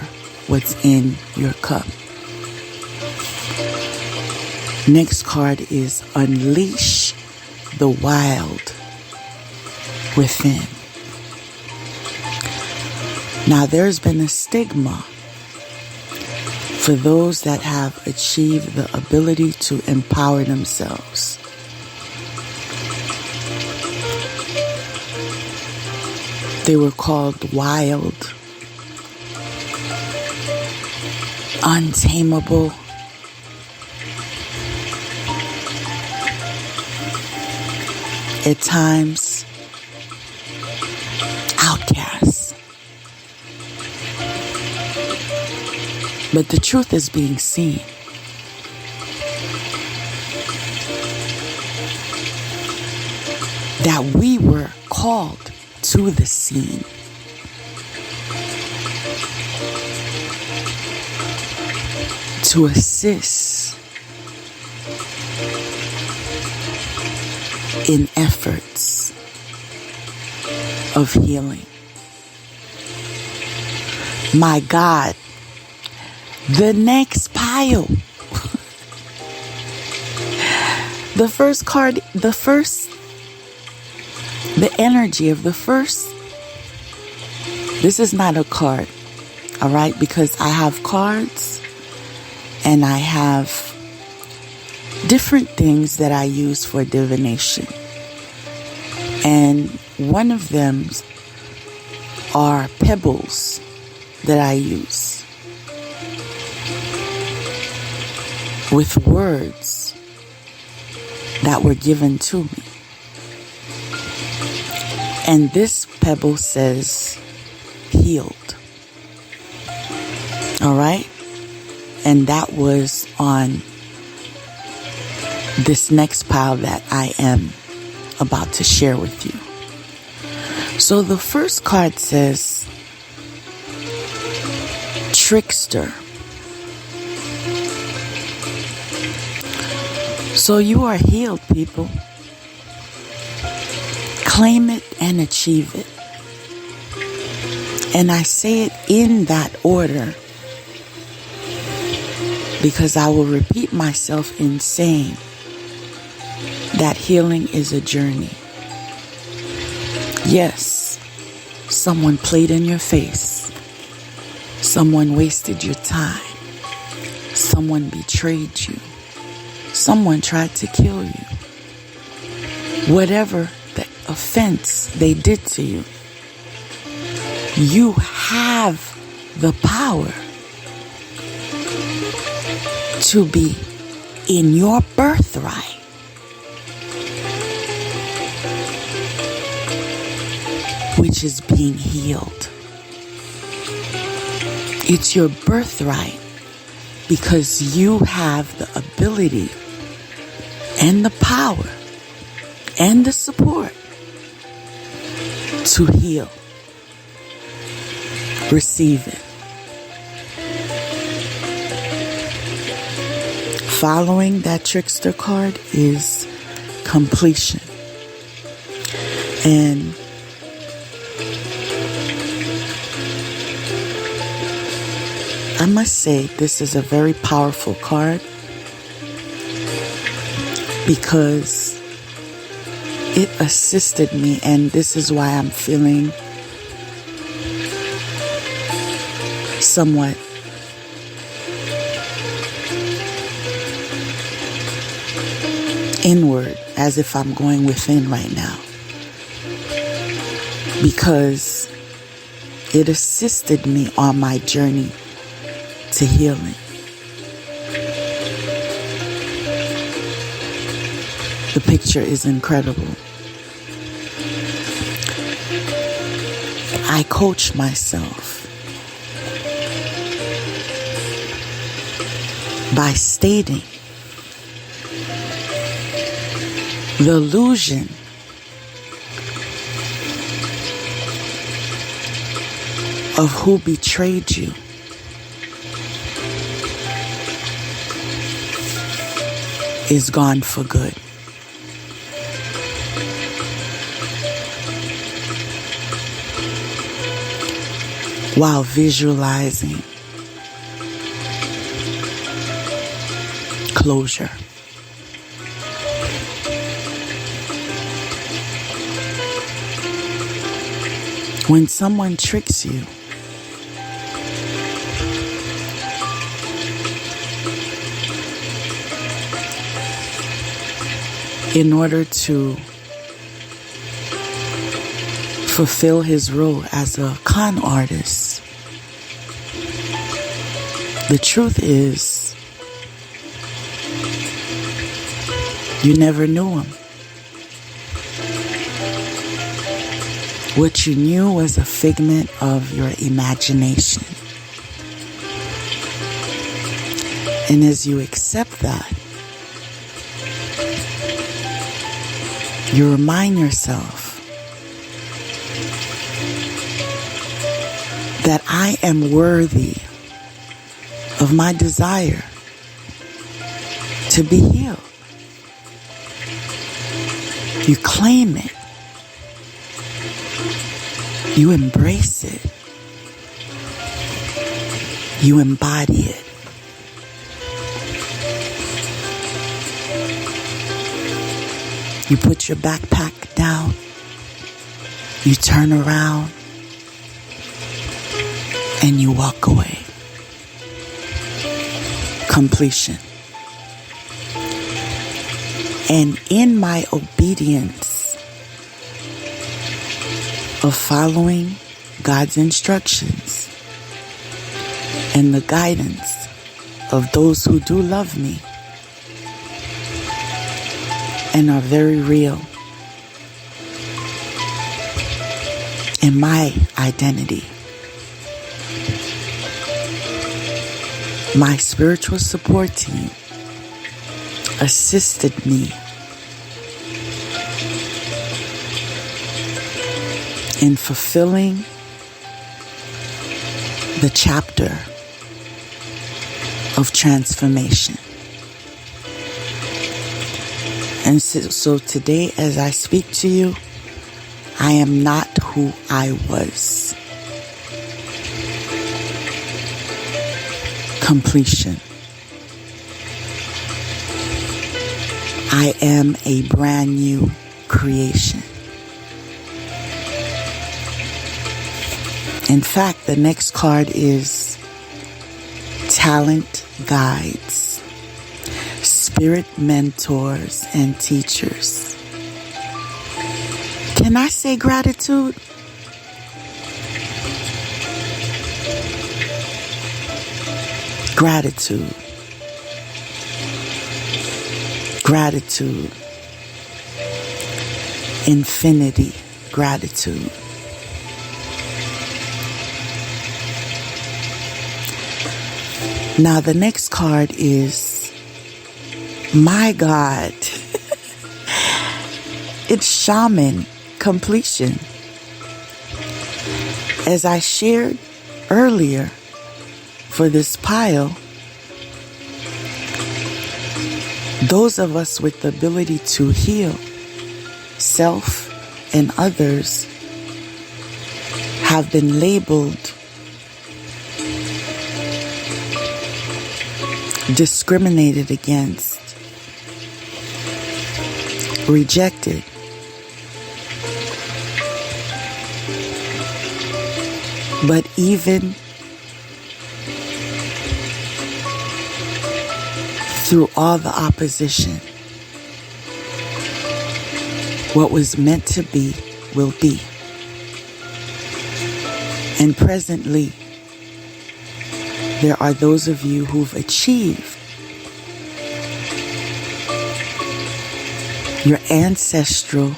what's in your cup. Next card is unleash the wild within. Now, there's been a stigma for those that have achieved the ability to empower themselves. They were called wild, untamable, at times outcasts. But the truth is being seen. That we were called to the scene. To assist in efforts of healing. My God, the next pile. The energy of the first. This is not a card, all right? Because I have cards and I have different things that I use for divination. And one of them are pebbles that I use with words that were given to me. And this pebble says healed. All right? And that was on this next pile that I am about to share with you. So the first card says trickster. So you are healed, people. Claim it and achieve it. And I say it in that order because I will repeat myself in saying that healing is a journey. Yes, someone played in your face. Someone wasted your time. Someone betrayed you. Someone tried to kill you. Whatever the offense they did to you, you have the power to be in your birthright. Which is being healed. It's your birthright because you have the ability and the power and the support to heal. Receive it. Following that trickster card is completion. And I must say this is a very powerful card because it assisted me, and this is why I'm feeling somewhat inward, as if I'm going within right now, because it assisted me on my journey to healing. The picture is incredible. I coach myself by stating the illusion of who betrayed you is gone for good. while visualizing closure. When someone tricks you, in order to fulfill his role as a con artist, the truth is, you never knew him. What you knew was a figment of your imagination. And as you accept that, you remind yourself that I am worthy of my desire to be healed. You claim it. You embrace it. You embody it. You put your backpack down. You turn around. And you walk away. Completion. And in my obedience of following God's instructions and the guidance of those who do love me and are very real in my identity, my spiritual support team assisted me in fulfilling the chapter of transformation. And so today, as I speak to you, I am not who I was. Completion. I am a brand new creation. In fact, the next card is talent guides, spirit mentors, and teachers. Can I say gratitude? Gratitude. Gratitude. Infinity gratitude. Now the next card is, my God, it's shaman completion. As I shared earlier for this pile, those of us with the ability to heal self and others have been labeled discriminated against, rejected, but even through all the opposition, what was meant to be will be. And presently, there are those of you who've achieved your ancestral,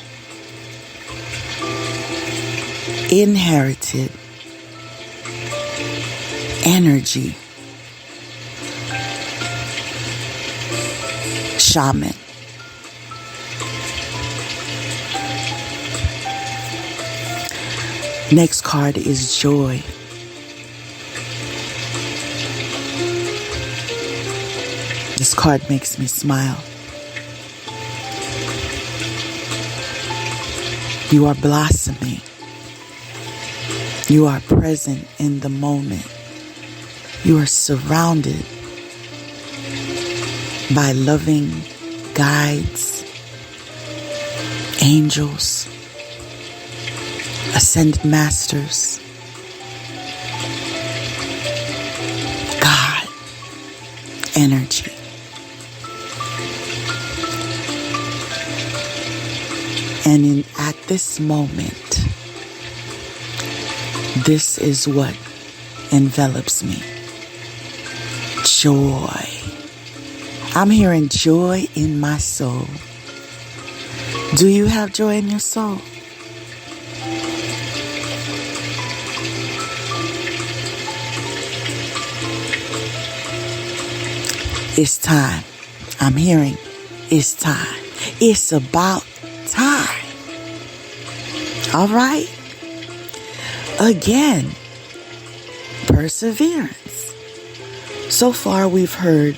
inherited energy. Shaman. Next card is joy. This card makes me smile. You are blossoming. You are present in the moment. You are surrounded by loving guides, angels, ascended masters, God, energy. And at this moment, this is what envelops me. Joy. I'm hearing joy in my soul. Do you have joy in your soul? It's time. I'm hearing it's time. It's about time. All right. Again, perseverance. So far, we've heard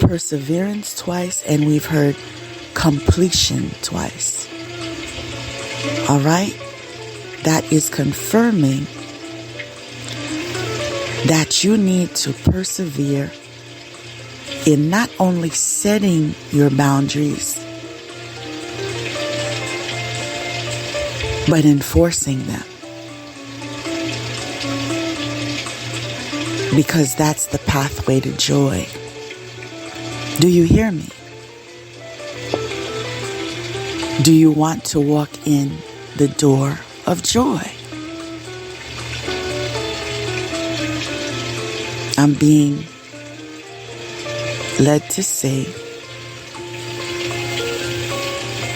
perseverance twice and we've heard completion twice. All right. That is confirming that you need to persevere in not only setting your boundaries, but enforcing them. Because that's the pathway to joy. Do you hear me? Do you want to walk in the door of joy? I'm being led to say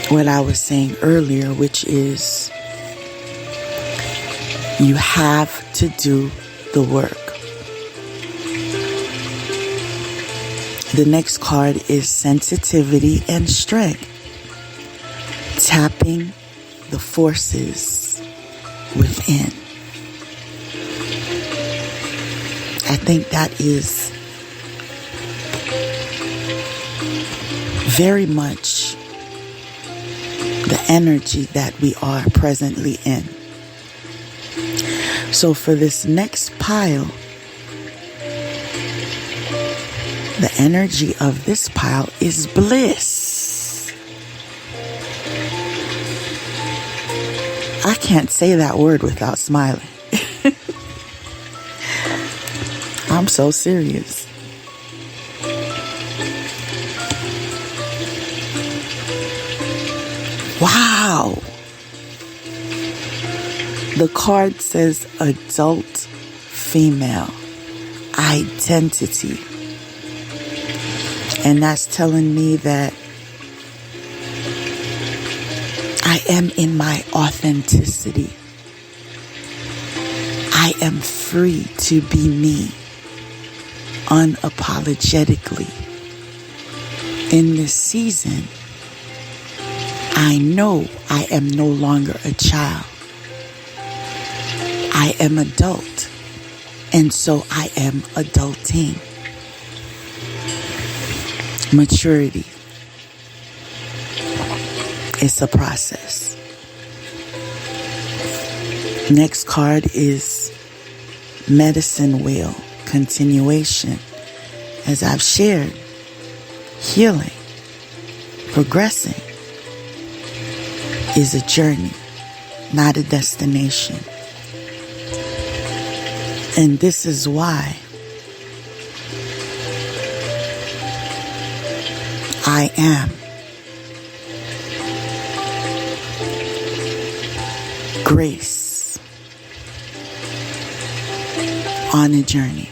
what I was saying earlier, which is you have to do the work. The next card is sensitivity and strength. Tapping the forces within. I think that is very much the energy that we are presently in. So for this next pile, the energy of this pile is bliss. I can't say that word without smiling. I'm so serious. Wow. The card says adult female identity. And that's telling me that I am in my authenticity. I am free to be me unapologetically. In this season, I know I am no longer a child. I am adult, and so I am adulting. Maturity. It's a process. Next card is medicine wheel, continuation. As I've shared, healing, progressing is a journey, not a destination. And this is why I am grace on a journey.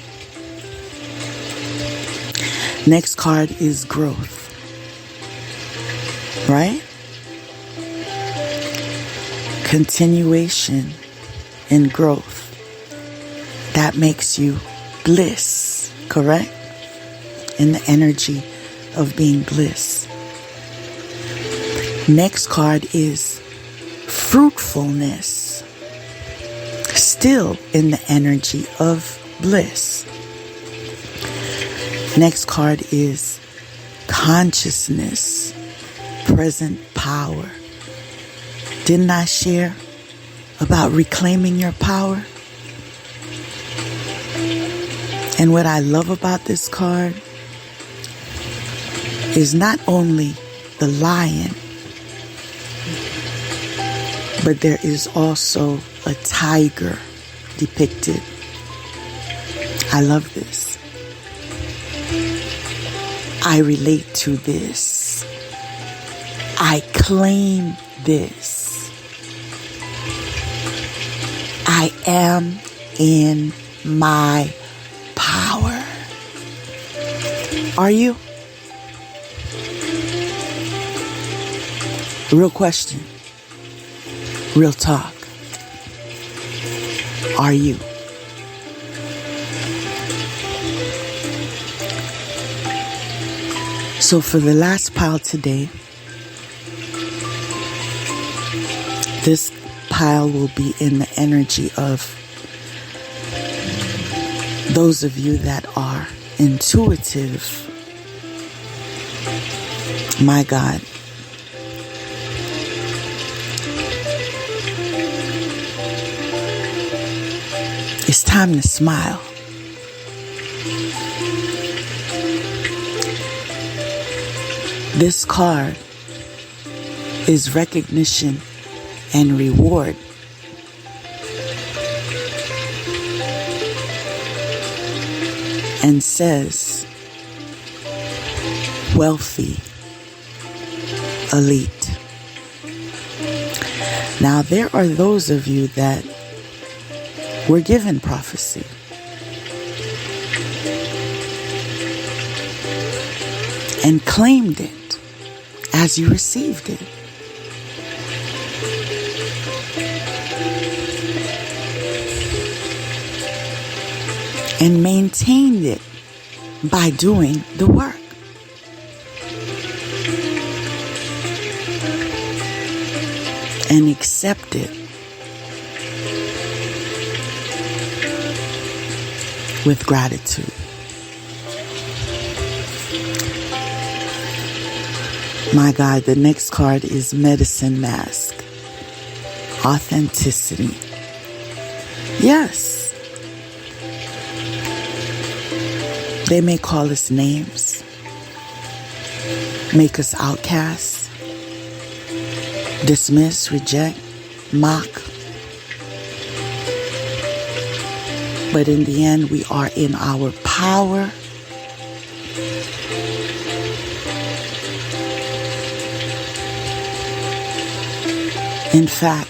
Next card is growth, right? Continuation and growth. That makes you bliss, correct? In the energy of being bliss. Next card is fruitfulness. Still in the energy of bliss. Next card is consciousness, present power. Didn't I share about reclaiming your power. And what I love about this card is not only the lion, but there is also a tiger depicted. I love this. I relate to this. I claim this. I am in my power. Are you? Real question. Real talk. Are you? So for the last pile today, this pile will be in the energy of those of you that are intuitive. My God. It's time to smile. This card is recognition and reward. And says, wealthy, elite. Now, there are those of you that were given prophecy. And claimed it as you received it. And maintained it by doing the work. And accept it with gratitude. My God, the next card is Medicine Mask. Authenticity. Yes. They may call us names, make us outcasts, dismiss, reject, mock. But in the end, we are in our power. In fact,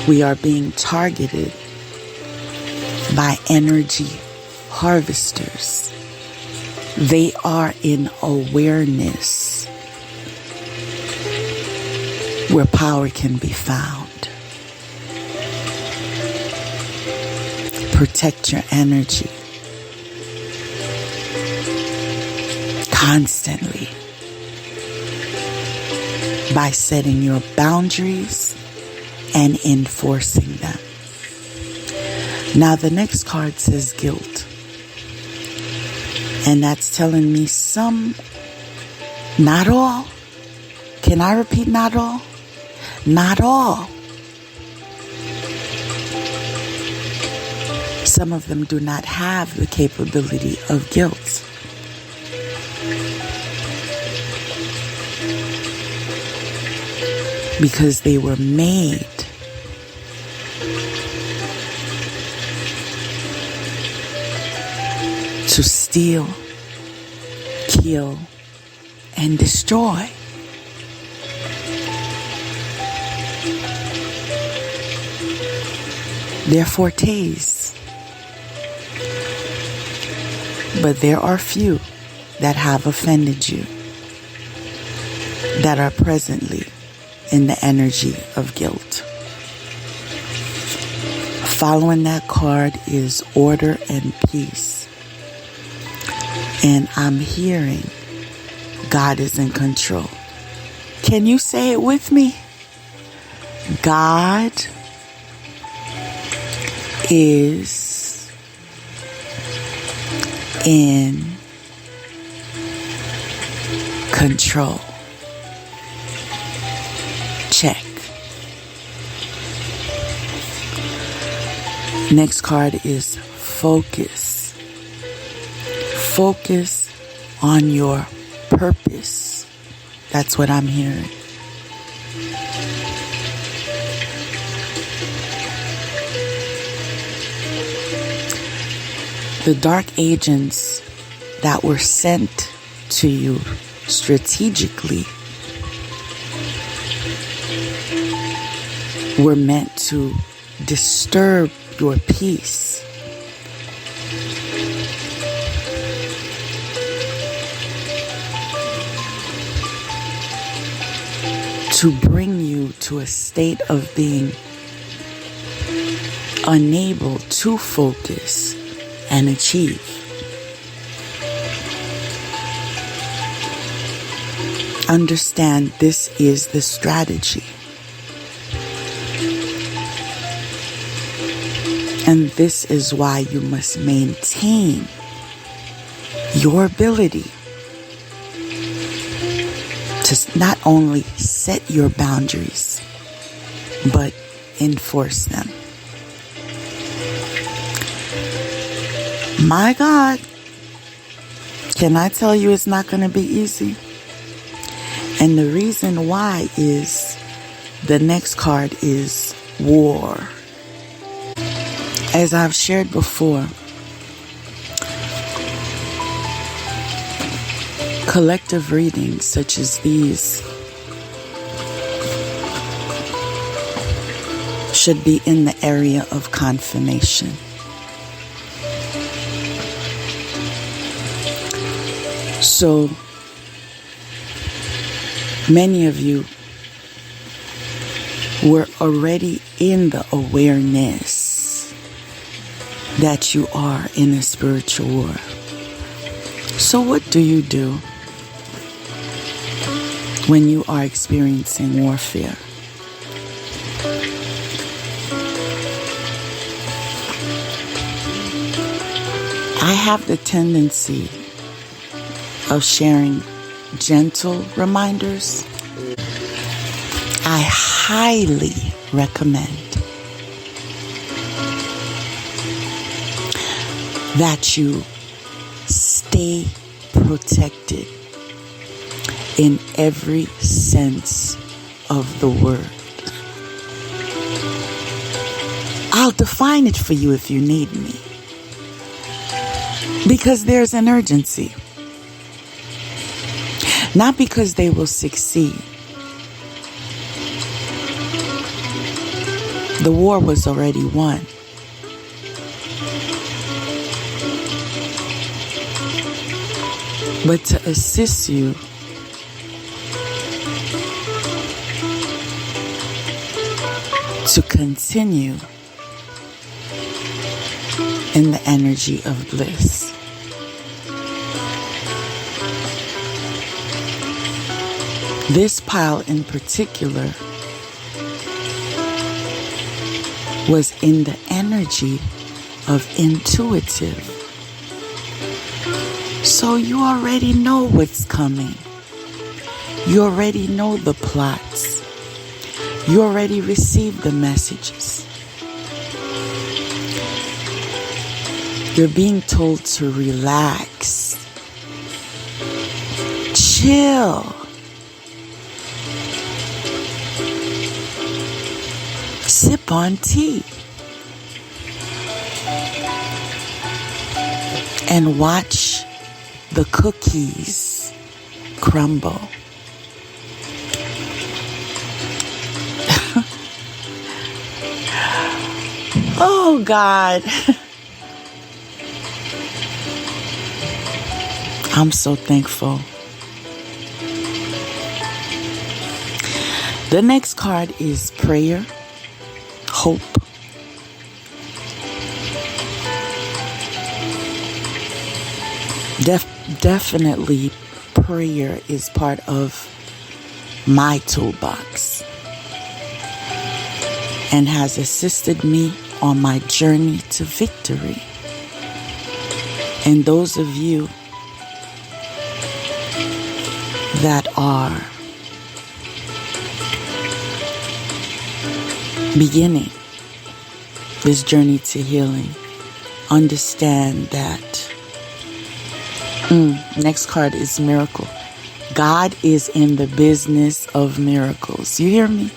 we are being targeted by energy harvesters. They are in awareness where power can be found. Protect your energy constantly by setting your boundaries and enforcing them. Now the next card says guilt. And that's telling me some, not all. Can I repeat not all? Not all. Some of them do not have the capability of guilt. Because they were made to steal, kill, and destroy. Their fortes. But there are few that have offended you that are presently in the energy of guilt. Following that card is order and peace. And I'm hearing God is in control. Can you say it with me? God is in control. Check. Next card is focus. Focus on your purpose. That's what I'm hearing. The dark agents that were sent to you strategically were meant to disturb your peace. To bring you to a state of being unable to focus and achieve. Understand this is the strategy. And this is why you must maintain your ability to not only set your boundaries, but enforce them. My God, can I tell you it's not going to be easy? And the reason why is the next card is war. As I've shared before, collective readings such as these should be in the area of confirmation. So many of you were already in the awareness that you are in a spiritual war. So what do you do when you are experiencing warfare? I have the tendency of sharing gentle reminders. I highly recommend that you stay protected in every sense of the word. I'll define it for you if you need me, because there's an urgency. Not because they will succeed. The war was already won. But to assist you to continue in the energy of bliss. This pile in particular was in the energy of intuitive. So you already know what's coming. You already know the plots. You already received the messages. You're being told to relax. Chill. Sip on tea. And watch the cookies crumble. Oh God. I'm so thankful. The next card is prayer, hope. Definitely prayer is part of my toolbox and has assisted me on my journey to victory. And those of you that are beginning this journey to healing, understand that next card is miracle. God is in the business of miracles. You hear me?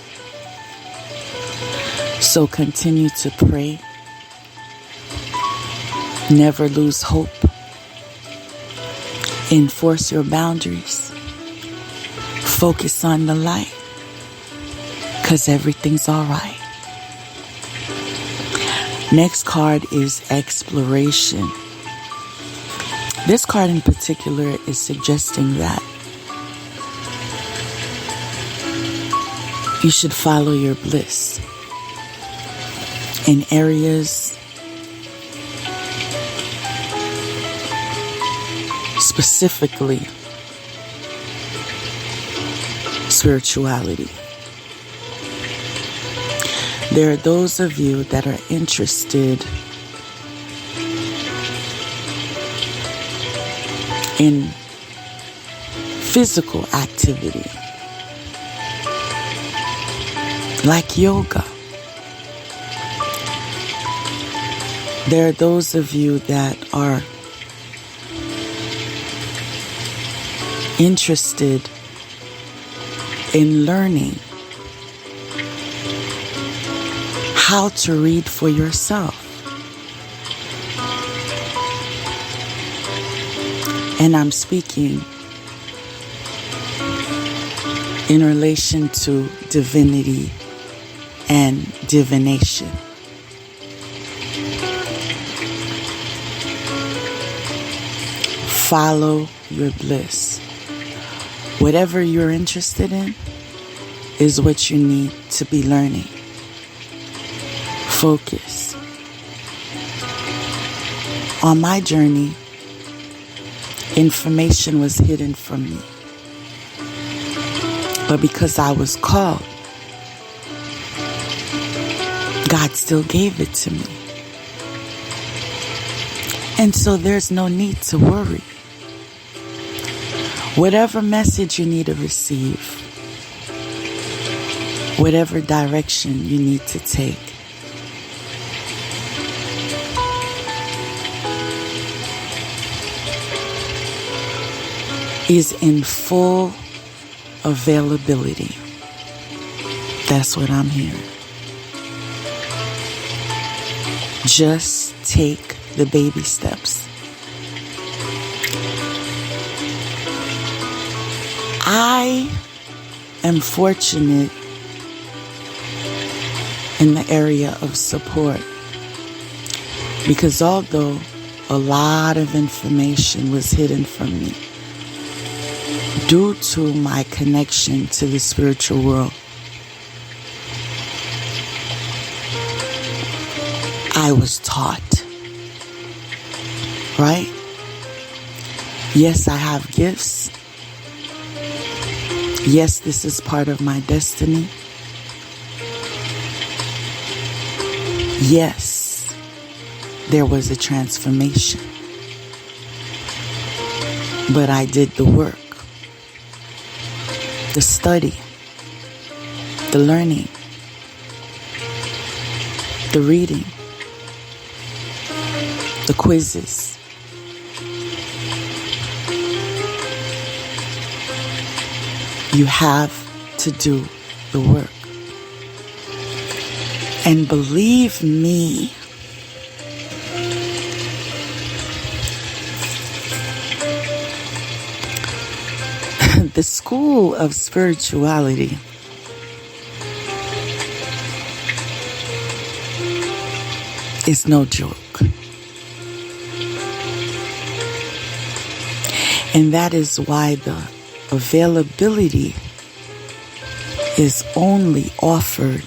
So continue to pray. Never lose hope. Enforce your boundaries. Focus on the light, because everything's all right. Next card is exploration. This card in particular is suggesting that you should follow your bliss in areas specifically spirituality. There are those of you that are interested in physical activity, like yoga. There are those of you that are interested in learning how to read for yourself. And I'm speaking in relation to divinity and divination. Follow your bliss. Whatever you're interested in is what you need to be learning. Focus. On my journey, information was hidden from me. But because I was called, God still gave it to me. And so there's no need to worry. Whatever message you need to receive, whatever direction you need to take, is in full availability. That's what I'm hearing. Just take the baby steps. I am fortunate in the area of support, because although a lot of information was hidden from me, due to my connection to the spiritual world, I was taught, right? Yes, I have gifts. Yes, this is part of my destiny. Yes, there was a transformation. But I did the work, the study, the learning, the reading, the quizzes. You have to do the work. And believe me, the school of spirituality is no joke. And that is why the availability is only offered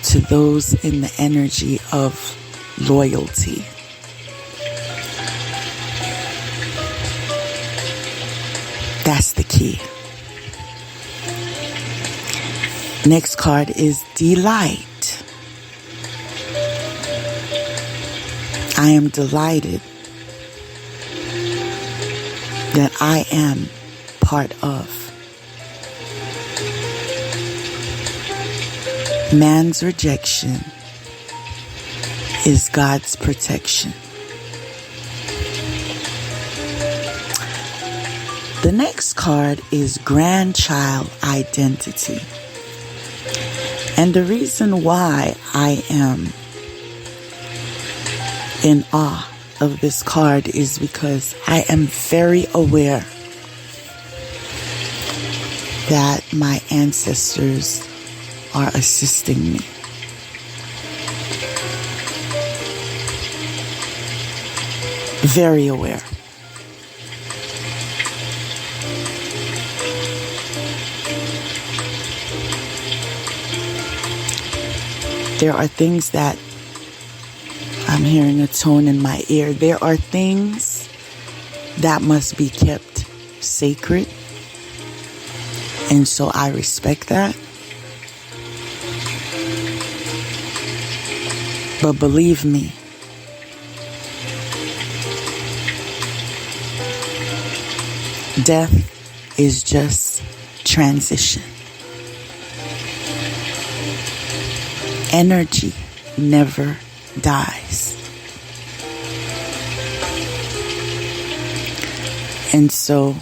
to those in the energy of loyalty. That's the key. Next card is delight. I am delighted that I am part of. Man's rejection is God's protection. The next card is grandchild identity. And the reason why I am in awe of this card is because I am very aware that my ancestors are assisting me. Very aware. There are things that I'm hearing a tone in my ear. There are things that must be kept sacred. And so I respect that. But believe me, death is just transition. Energy never dies. And so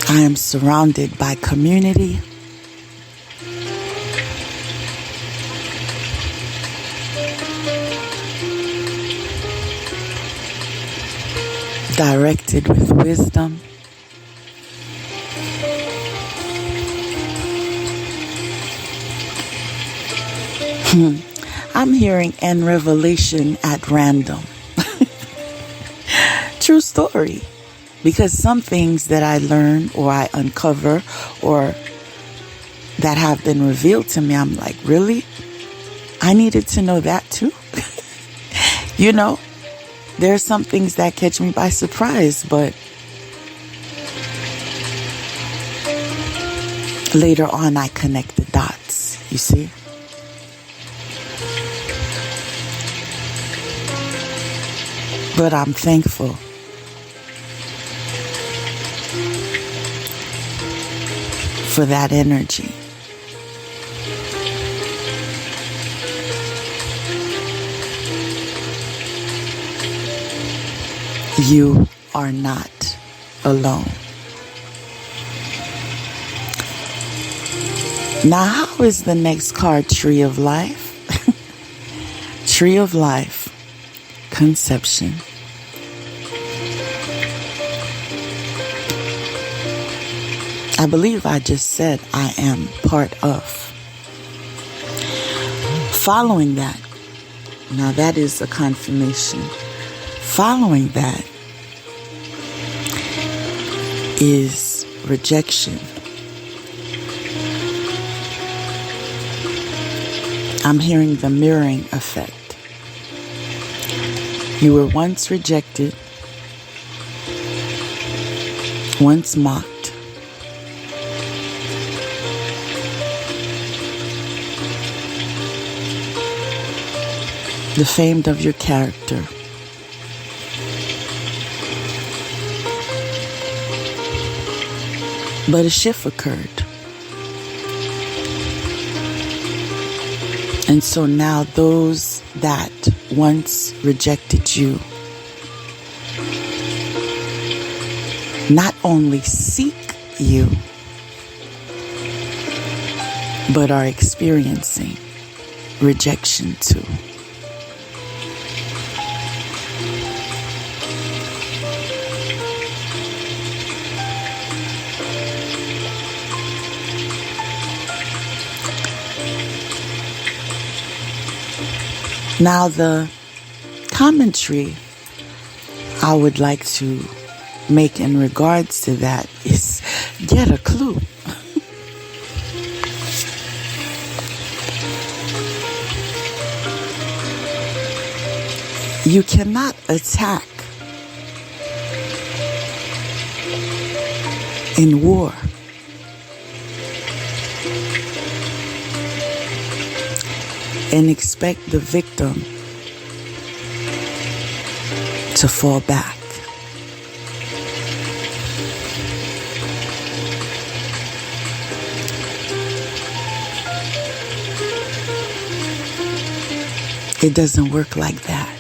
I am surrounded by community. Directed with wisdom. I'm hearing and revelation at random. True story. Because some things that I learn or I uncover or that have been revealed to me, I'm like, really? I needed to know that too? You know, there are some things that catch me by surprise, but later on I connect the dots, you see? But I'm thankful for that energy. You are not alone. Now, how is the next card? Tree of Life? Tree of Life, conception. I believe I just said I am part of. Following that, now that is a confirmation. Following that is rejection. I'm hearing the mirroring effect. You were once rejected, once mocked, defamed of your character. But a shift occurred. And so now those that once rejected you not only seek you, but are experiencing rejection too. Now the commentary I would like to make in regards to that is get a clue. You cannot attack in war. And expect the victim to fall back. It doesn't work like that.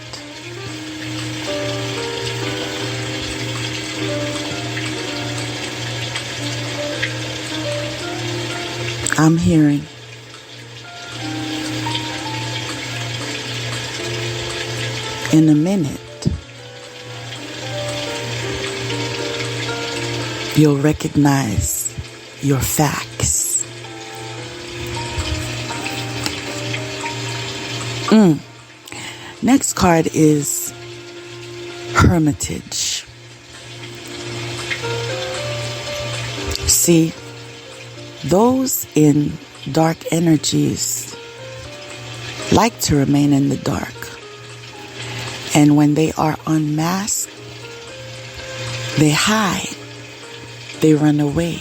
I'm hearing in a minute you'll recognize your facts. Next card is Hermitage. See, those in dark energies like to remain in the dark. And when they are unmasked, they hide. They run away.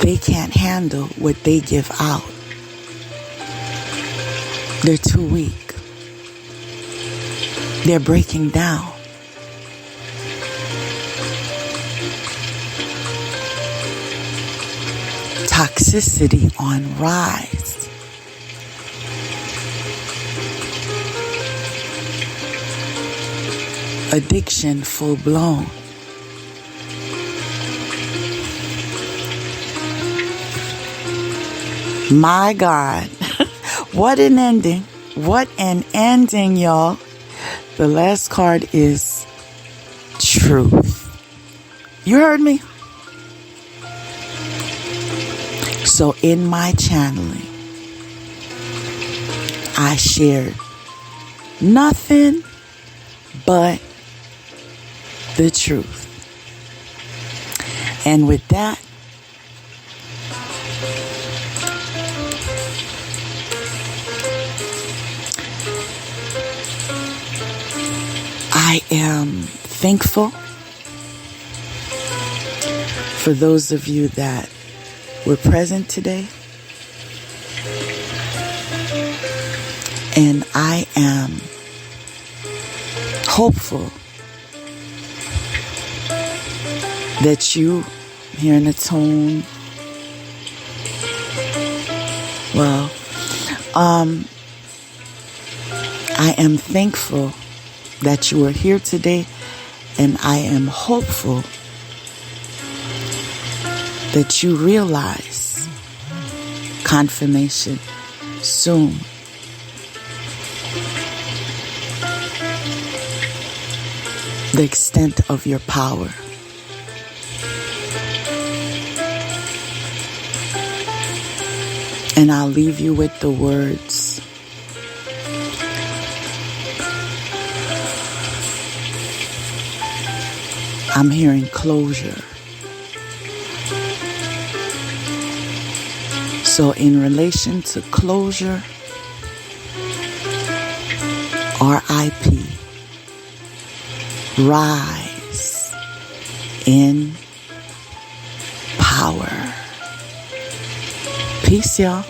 They can't handle what they give out. They're too weak. They're breaking down. Toxicity on rise. Addiction full blown. My God, what an ending. What an ending, y'all. The last card is Truth. You heard me? So in my channeling, I shared nothing but the truth. And with that, I am thankful for those of you that were present today. And I am hopeful that you, hearing the tone, well, I am thankful that you are here today, and I am hopeful that you realize confirmation soon. The extent of your power. And I'll leave you with the words, I'm hearing closure. So in relation to closure, RIP, rise in power. Peace, y'all.